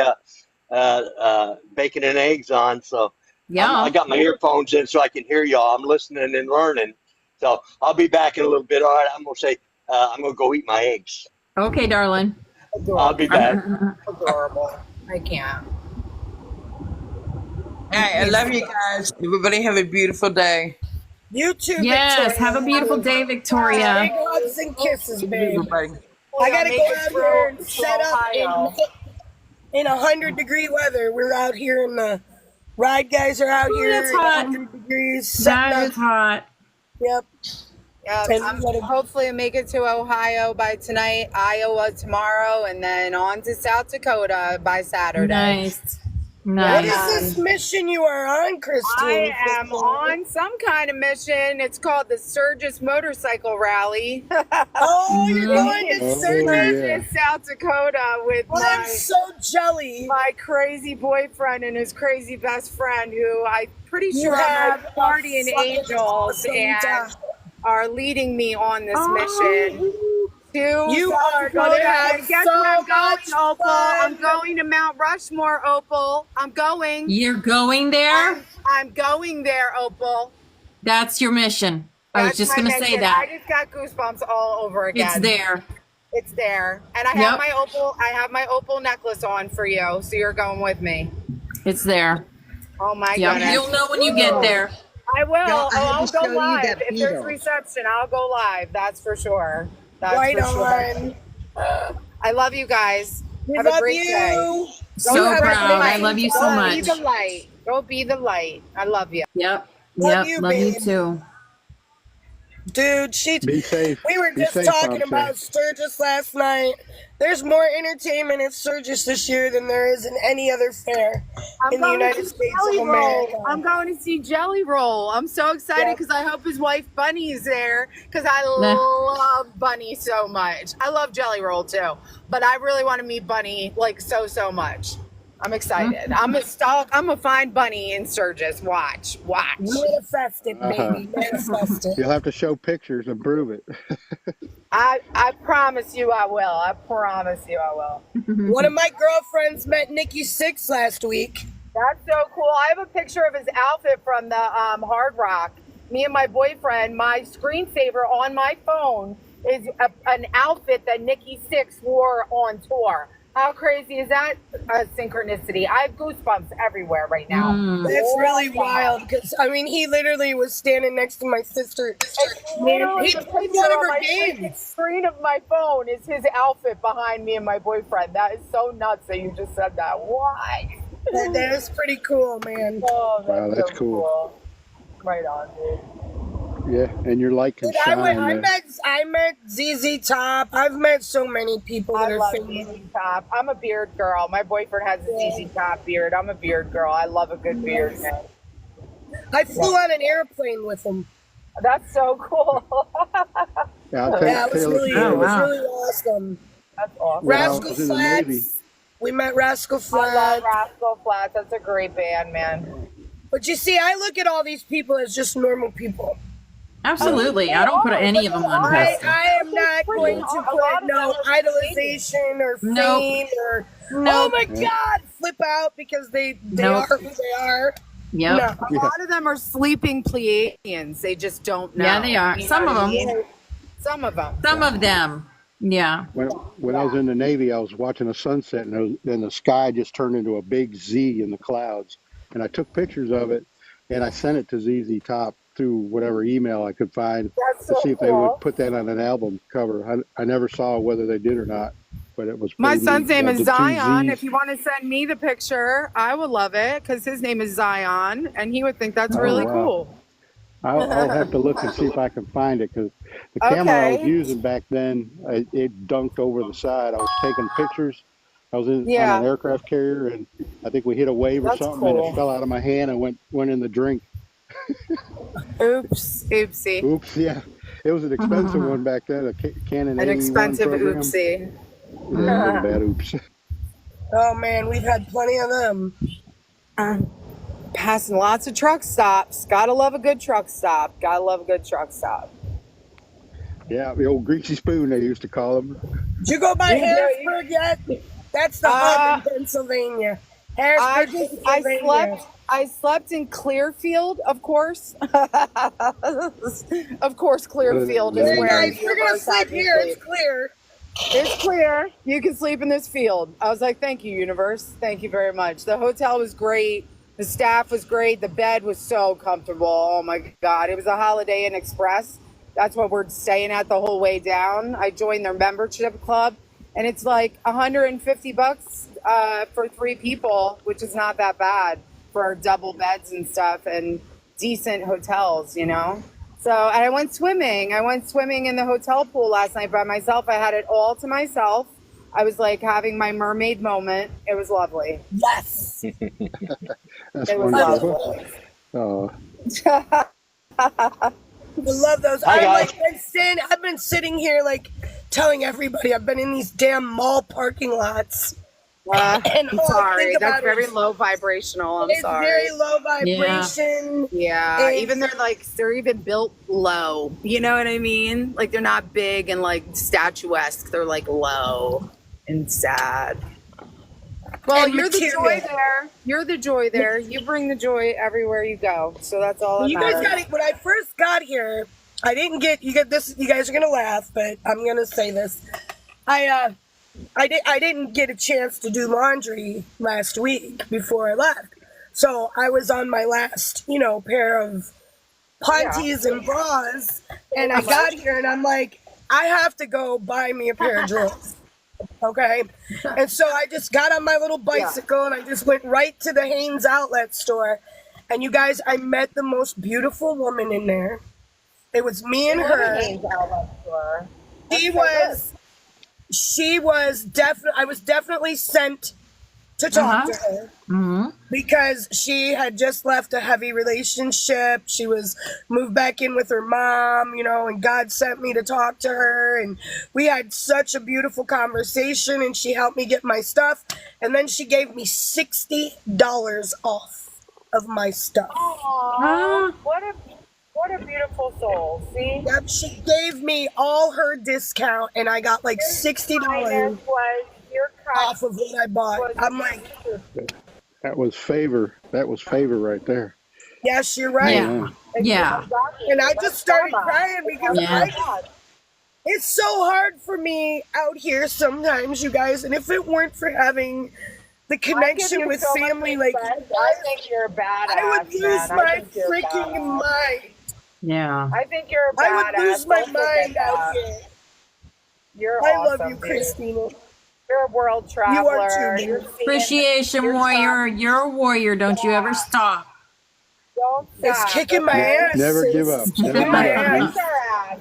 bacon and eggs on, so I got my earphones in so I can hear y'all. I'm listening and learning, so I'll be back in a little bit. All right, I'm gonna go eat my eggs. Okay, darling. Adorable. I'll be back. Adorable. I can't. All right, I love you guys. Everybody have a beautiful day. You too, Yes, Victoria. have a beautiful day, Victoria. Big hugs and kisses, babe. Everybody. I gotta go out here and set up in 100-degree weather. We're out here in the ride guys are out here. That's hot. 100 degrees. That is hot. Yep. Yeah, I'm hopefully make it to Ohio by tonight, Iowa tomorrow, and then on to South Dakota by Saturday. Nice. What Nice. is this mission you are on, Christine? I am on some kind of mission. It's called the Sturgis Motorcycle Rally. Oh, you're going to Sturgis, South Dakota with I'm so jelly. my crazy boyfriend and his crazy best friend, who I'm pretty You sure are have my guardian a fucking angels awesome and time. are leading me on this mission. You are going gonna to have guess so where I'm going, much Opal. fun. I'm going to Mount Rushmore, Opal. I'm going. You're going there? I'm going there, Opal. That's your mission. I was That's just my going to say mission. that. I just got goosebumps all over again. It's there. It's there. And I have my opal necklace on for you, so you're going with me. It's there. Oh my Yep. goodness. You'll know when you get there. I will. Girl, I had I'll to go show you live. that If there's beetle. reception, I'll go live. That's for sure. That's Right for sure. on. I love you guys. We Have love a great you. day. So have a proud. great I night. love you so Go much. be the light. Go be the light. I love you. Yep. Love Yep. you, Love you babe. too. Dude, Be safe. we were Be just safe talking out about there. Sturgis last night. There's more entertainment at Sturgis this year than there is in any other fair in the United States of America. I'm going to see Jelly Roll. I'm so excited because I hope his wife Bunny is there because I love Bunny so much. I love Jelly Roll too, but I really want to meet Bunny like so much. I'm excited. I'm a find Bunny in Sturgis. Watch. Manifest it, baby. Manifest it. You'll have to show pictures and prove it. I promise you I will. I promise you I will. One of my girlfriends met Nikki Sixx last week. That's so cool. I have a picture of his outfit from the Hard Rock. Me and my boyfriend, my screensaver on my phone is an outfit that Nikki Sixx wore on tour. How crazy is that? Synchronicity. I have goosebumps everywhere right now. That's really wild because, I mean, he literally was standing next to my sister. Man, he played one of her games. Screen of my phone is his outfit behind me and my boyfriend. That is so nuts that you just said that. Why? That is pretty cool, man. Oh, Wow, that's so cool. Right on, dude. Yeah, and your light can shine. I met ZZ Top. I've met so many people that I are love famous. ZZ Top. I'm a beard girl. My boyfriend has a ZZ Top beard. I'm a beard girl. I love a good beard, man. I flew on an airplane with him. That's so cool. Yeah, It was really awesome. That's awesome. Rascal Flatts. We met Rascal Flatts. I love Rascal Flatts. That's a great band, man. But you see, I look at all these people as just normal people. Absolutely. I don't put any of them on pedestal. I am not going to put no idolization or fame or oh my God, flip out because they are who they are. Yep. No. A lot of them are sleeping Pleiadians. They just don't know. Yeah, they are. Some of them. Some of them. Some of them. Yeah. When I was in the Navy, I was watching a sunset, and the sky just turned into a big Z in the clouds. And I took pictures of it, and I sent it to ZZ Top through whatever email I could find to see if they would put that on an album cover. I never saw whether they did or not, but it was My pretty son's neat. name is The two Zion. Zs. If you want to send me the picture, I would love it because his name is Zion, and he would think that's really wow. cool. I'll have to look and see if I can find it because the camera I was using back then, it dunked over the side. I was taking pictures. I was on an aircraft carrier, and I think we hit a wave or something, and it fell out of my hand and went in the drink. Oops, oopsie. Oops, yeah. It was an expensive one back then, a Canon An A1 expensive program. oopsie. Yeah, bad oops. Oh man, we've had plenty of them. Passing lots of truck stops. Gotta love a good truck stop. Gotta love a good truck stop. Yeah, the old greasy spoon they used to call them. Did you go by Harrisburg yet? That's the hub in Pennsylvania. Harrisburg, Pennsylvania. I slept in Clearfield, of course. Of course, Clearfield is where Guys, we're gonna sleep here. It's clear. It's clear. You can sleep in this field. I was like, thank you, universe. Thank you very much. The hotel was great. The staff was great. The bed was so comfortable. Oh my God. It was a Holiday Inn Express. That's what we're staying at the whole way down. I joined their membership club, and it's like $150 for 3 people, which is not that bad for double beds and stuff and decent hotels, you know? So, and I went swimming. I went swimming in the hotel pool last night by myself. I had it all to myself. I was like having my mermaid moment. It was lovely. Yes. That's It was wonderful. lovely. Oh, I love those. Hi, guys. I've been sitting here like telling everybody I've been in these damn mall parking lots. I'm all I sorry. think That's about very is- low vibrational. I'm It's sorry. very low vibration. Yeah, It's- even they're even built low. You know what I mean? Like they're not big and like statuesque. They're like low and sad. Well, And you're the material. joy there. You're the joy there. You bring the joy everywhere you go. So that's all that You guys matters. got it. When I first got here, I didn't get you get this. You guys are gonna laugh, but I'm gonna say this. I didn't get a chance to do laundry last week before I left, so I was on my last pair of panties and bras, and I got here and I'm like, I have to go buy me a pair of drawers. Okay, and so I just got on my little bicycle and I just went right to the Hanes outlet store, and you guys, I met the most beautiful woman in there. It was me and her. She was definitely. I was definitely sent to talk to her. Because she had just left a heavy relationship. She was moved back in with her mom, and God sent me to talk to her. And we had such a beautiful conversation, and she helped me get my stuff. And then she gave me $60 off of my stuff. Aww, what a beautiful soul. See? Yep, she gave me all her discount, and I got like $60 off of what I bought. I'm like, That was favor. That was favor right there. yes, you're right. Yeah. And I just started crying because it's so hard for me out here sometimes, you guys. And if it weren't for having the connection with family like you guys, I think you're a badass. I would lose my freaking mind. Yeah. I think you're a badass. I would lose my mind out here. You're I awesome, love you, dude. Christina. You're a world traveler. You are too, You're dude. Appreciation warrior. You're a warrior. Don't you ever stop. Don't It's stop. kicking my ass. Never give up. It's Never kicking give my up. ass.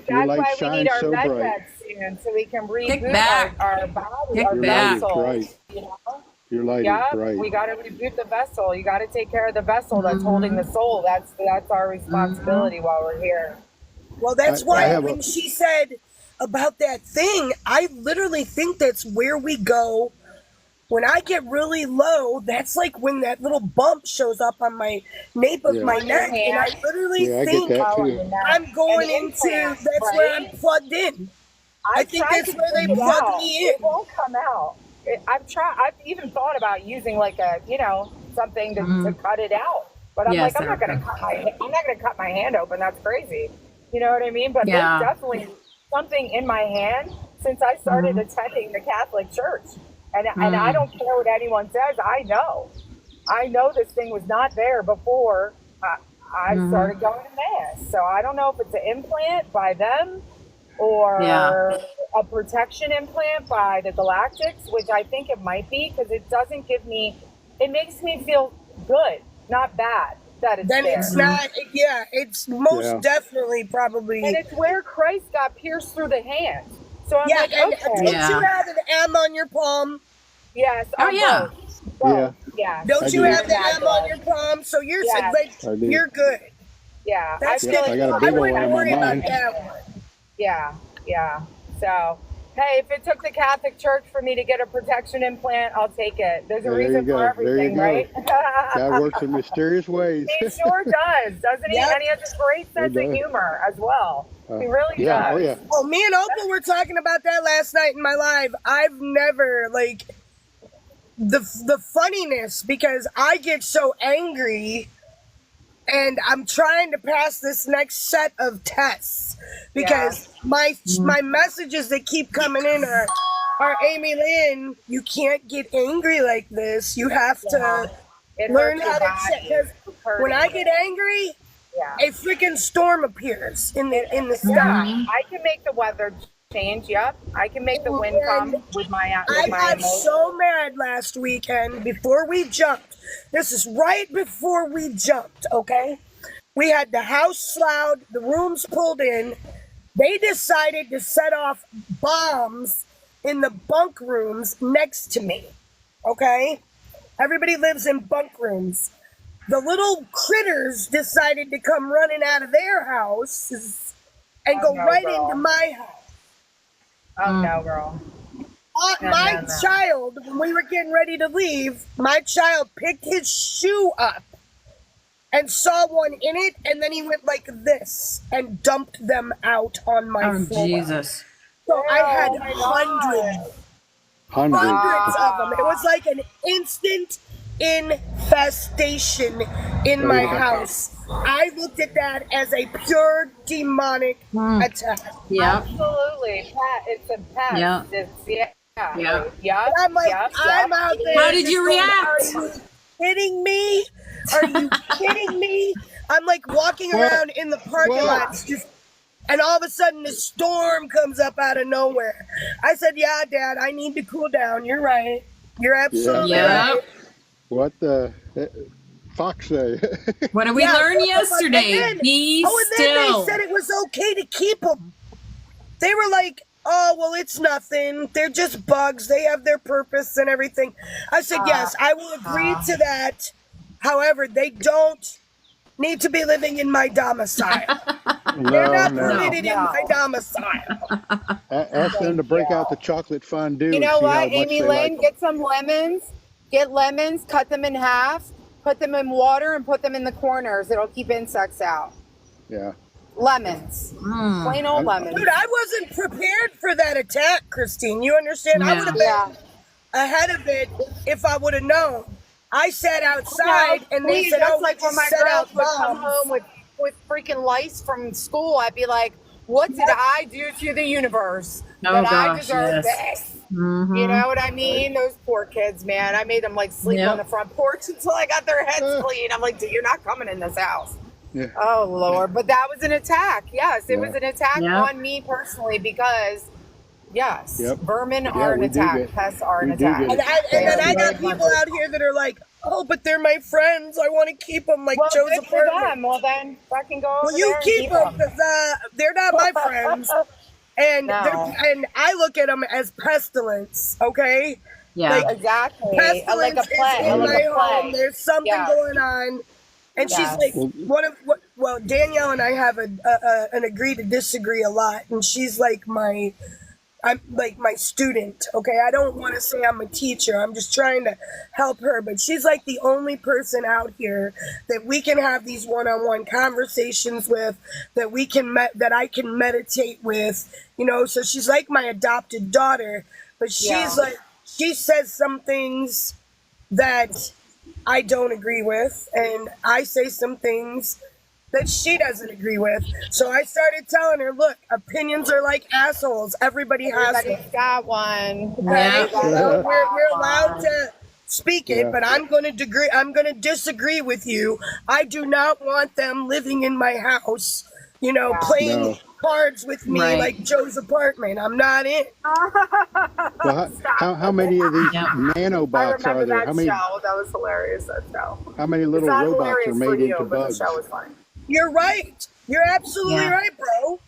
That's light why we need shines our so med bright. beds soon, so we can Kick reboot back. our body, Kick our Your back. light is vessel. bright. You know? Your light Yeah, is bright. we got to reboot the vessel. You got to take care of the vessel that's holding the soul. That's our responsibility while we're here. Well, that's I why have when she said about that thing, I literally think that's where we go. When I get really low, that's like when that little bump shows up on my nape of my neck, and I literally Yeah, I get think that too. I'm going into, implants, that's where right? I'm plugged in. I think tried that's to where they take it plug out. me in. It won't come out. I've even thought about using like a, something to cut it out. But I'm Yes, like, I'm not gonna cut my hand open. That's crazy. You know what I mean? But Yeah. there's definitely something in my hand since I started attending the Catholic Church. And I don't care what anyone says. I know this thing was not there before I started going to Mass. So I don't know if it's an implant by them or a protection implant by the Galactics, which I think it might be, because it doesn't give me, it makes me feel good, not bad that it's Then there. it's not, yeah, it's most definitely probably. And it's where Christ got pierced through the hand. So I'm Yeah, like, and okay. don't you have an M on your palm? Yes. Oh, yeah. Both. Yeah. Don't I you do. have the M on your palm? So you're Yes. I do. you're good. Yeah. That's Yep, good. I got a big wouldn't one in my worry about mind. that one. Yeah. So, hey, if it took the Catholic Church for me to get a protection implant, I'll take it. There's a There you reason go. for There you everything, go. right? God works in mysterious ways. He sure does, doesn't he? Yep. And he has a great sense of does. humor as well. He really Yeah, does. oh yeah. Well, me and Opal were talking about that last night in my live. I've never the funniness, because I get so angry, and I'm trying to pass this next set of tests because my messages that keep coming in are Amy Lynn, you can't get angry like this. You have to It learn hurts how your to body. check. Because when I get angry, a freaking storm appears in the sky. Yeah, I can make the weather change. Yep, I can make the wind come with my I got so mad last weekend before we jumped. This is right before we jumped, okay? We had the house sloughed, the rooms pulled in. They decided to set off bombs in the bunk rooms next to me, okay? Everybody lives in bunk rooms. The little critters decided to come running out of their house and go right into my house. Oh, no, girl. My child, when we were getting ready to leave, my child picked his shoe up and saw one in it, and then he went like this and dumped them out on my floor. Jesus. So I had hundreds of them. It was like an instant infestation in my house. I looked at that as a pure demonic attack. Yeah. Absolutely. It's a pest. Yeah. Yeah. I'm like, I'm out there. How did you react? Are you kidding me? Are you kidding me? I'm like walking around in the parking lots, and all of a sudden the storm comes up out of nowhere. I said, yeah, Dad, I need to cool down. You're right. You're absolutely right. What the Fox say? What did we learn yesterday? Be then still. they said it was okay to keep them. They were like, oh, well, it's nothing. They're just bugs. They have their purpose and everything. I said, yes, I will agree to that. However, they don't need to be living in my domicile. They're not permitted in my domicile. Ask them to break out the chocolate fondue. You know and see what, how much Amy they Lynn? like Get some lemons. Get lemons, cut them in half, put them in water, and put them in the corners. It'll keep insects out. Yeah. Lemons. Plain old lemons. Dude, I wasn't prepared for that attack, Christine. You understand? I would have been ahead of it if I would have known. I sat outside and they said, that's oh, like when my set girls out would come home with freaking lice from school. I'd be like, what did I do to the universe that I deserve this? You know what I mean? Those poor kids, man. I made them like sleep on the front porch until I got their heads clean. I'm like, dude, you're not coming in this house. Yeah. Oh, Lord. But that was an attack. Yes, it was an attack on me personally because, vermin are an attack. Pests are an attack. And then I got people out here that are like, oh, but they're my friends. I want to keep them like Joe's apartment. Well, then fucking go over Well, you keep them because they're not my friends. And I look at them as pestilence, okay? Yeah, like, exactly. Pestilence Like a plague. is in my home. There's something going on. And she's like, well, Danielle and I have an agree to disagree a lot. And she's like I'm like my student, okay? I don't want to say I'm a teacher. I'm just trying to help her. But she's like the only person out here that we can have these one-on-one conversations with, that we can that I can meditate with, you know? So she's like my adopted daughter, but she's like, she says some things that I don't agree with, and I say some things that she doesn't agree with. So I started telling her, look, opinions are like assholes. Everybody's got one. Okay? So we're allowed to speak it, but I'm going to disagree with you. I do not want them living in my house, you know, playing cards with me like Joe's apartment. I'm not in. Well, how many of these nanobots are there? How many? That was hilarious. That show. How many little robots are made into bugs? The show was fun. You're right. You're absolutely right, bro.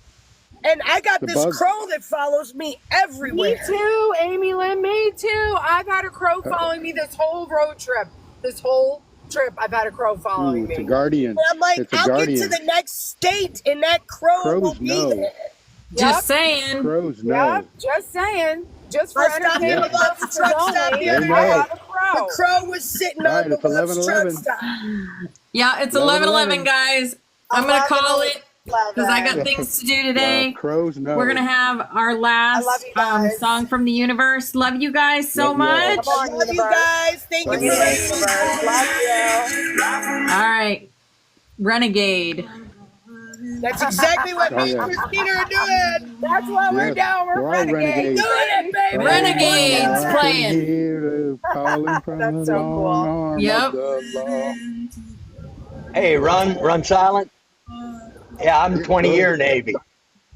And I got this crow that follows me everywhere. Me too, Amy Lynn. Me too. I've had a crow following me this whole road trip. This whole trip, I've had a crow following me. It's a guardian. And I'm like, I'll get to the next state, and that crow will be there. Just saying. Crows know. Yep, just saying. Just for entertainment purposes only. The crow was sitting on the truck stop. Yeah, it's 11:11, guys. I'm gonna call it because I got things to do today. Crows know. We're gonna have our last song from the universe. Love you guys so much. Love you guys. Thank you for listening. Love you. All right, Renegade. That's exactly what me and Christina are doing. That's what we're doing. We're renegades. Doing it, baby. Renegades playing. That's so cool. Yep. Hey, run silent. Yeah, I'm 20 year Navy.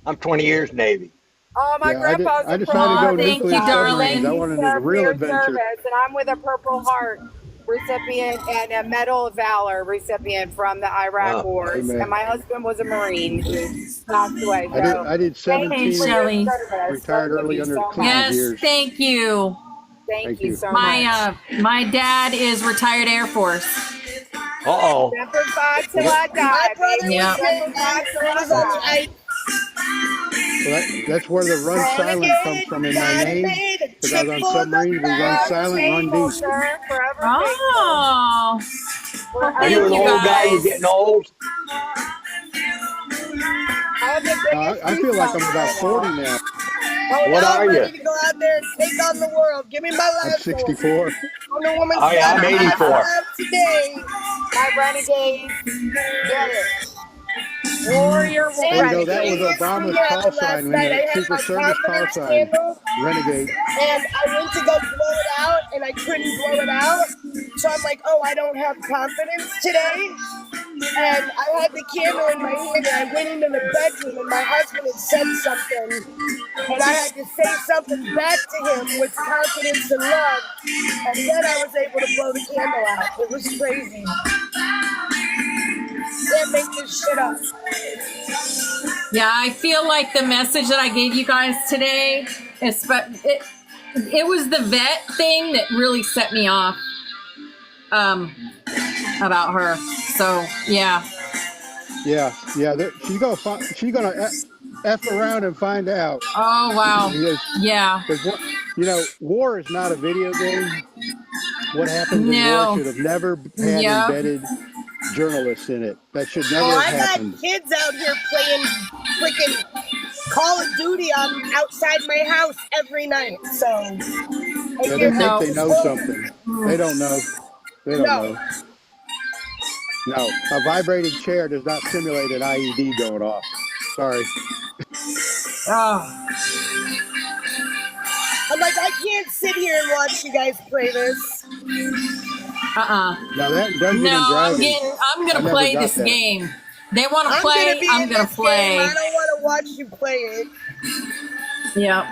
I'm 20 years Navy. Oh, my grandpa's I decided to go thank you, nuclear darling. submarines. I wanted a real adventure. Service, and I'm with a Purple Heart recipient and a Medal of Valor recipient from the Iraq Wars. Amen. And my husband was a Marine who passed away. So I did 17 Shelley. retired early under the Clinton years. Yes, thank you. Thank you so much. My dad is retired Air Force. Uh-oh. Never fight till I die. My brother Yeah. was saying, Well, that's where the run silent comes from in my name. Because I was on submarines, we run silent, run deep. Oh. Well, Are you an old guy? You getting old? I feel like I'm about 40 now. What are you? Ready to go out there and take on the world. Give me my I'm last 64. Wonder Woman. Oh, yeah, I'm 84. Today. My renegade. Get it. Warrior, You know, that was Obama's call sign when the Secret Service call sign. Renegade. And I went to go blow it out, and I couldn't blow it out. So I'm like, oh, I don't have confidence today. And I had the candle in my hand, and I went into the bedroom, and my husband had said something. And I had to say something back to him with confidence and love. And then I was able to blow the candle out. It was crazy. Can't make this shit up. Yeah, I feel like the message that I gave you guys today, it was the vet thing that really set me off about her. So, yeah. Yeah. She's gonna f around and find out. Oh, wow. Yeah. Because what war is not a video game. What happens in war should have never had embedded journalists in it. That should never have happened. I got kids out here playing freaking Call of Duty outside my house every night. So they think they know something. They don't know. They don't know. No, a vibrating chair does not simulate an IED going off. Sorry. Oh. I'm like, I can't sit here and watch you guys play this. No, that Dungeons and Dragons. I'm gonna play this game. They want to play. I'm gonna play. Game. I don't want to watch you play it. Yep.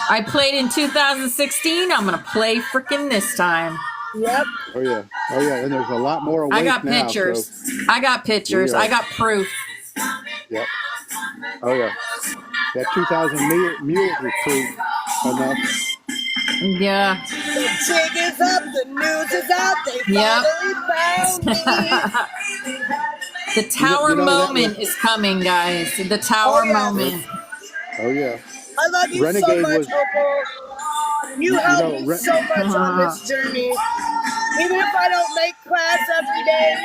I played in 2016. I'm gonna play freaking this time. Yep. Oh yeah. And there's a lot more. I got pictures. I got pictures. I got proof. Yep. Oh yeah. That 2,000 mules was proof enough. Yeah. The jig is up. The news is out. They finally found me. The tower moment is coming, guys. The tower moment. Oh yeah. I love you so much, Opal. You help me so much on this journey. Even if I don't make class every day,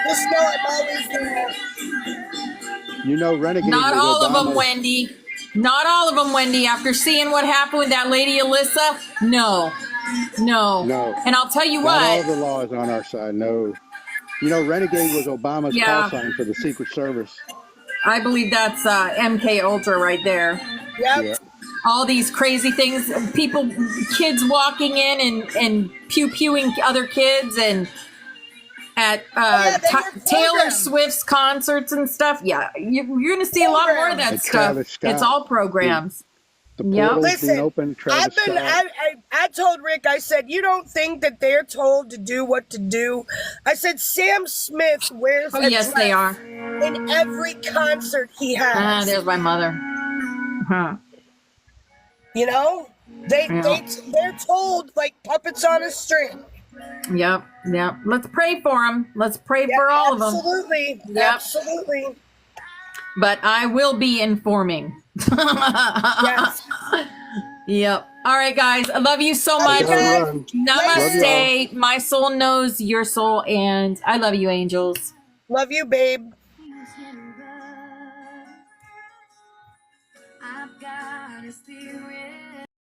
just know I'm always there. Renegade. Not all of them, Wendy. Not all of them, Wendy. After seeing what happened with that lady Alyssa, no. And I'll tell you what. Not all the law is on our side. No. Renegade was Obama's call sign for the Secret Service. I believe that's MK Ultra right there. Yep. All these crazy things, kids walking in and pew-pewing other kids, and at Taylor Swift's concerts and stuff. Yeah, you're going to see a lot more of that stuff. It's all programs. The portal's being open. I told Rick, I said, you don't think that they're told to do what to do? I said, Sam Smith wears a yes, dress they are. in every concert he has. There's my mother. Huh. They're told like puppets on a string. Yep. Let's pray for them. Let's pray for all of them. Absolutely. But I will be informing. Yes. Yep. All right, guys. I love you so much. Namaste. My soul knows your soul, and I love you, angels. Love you, babe.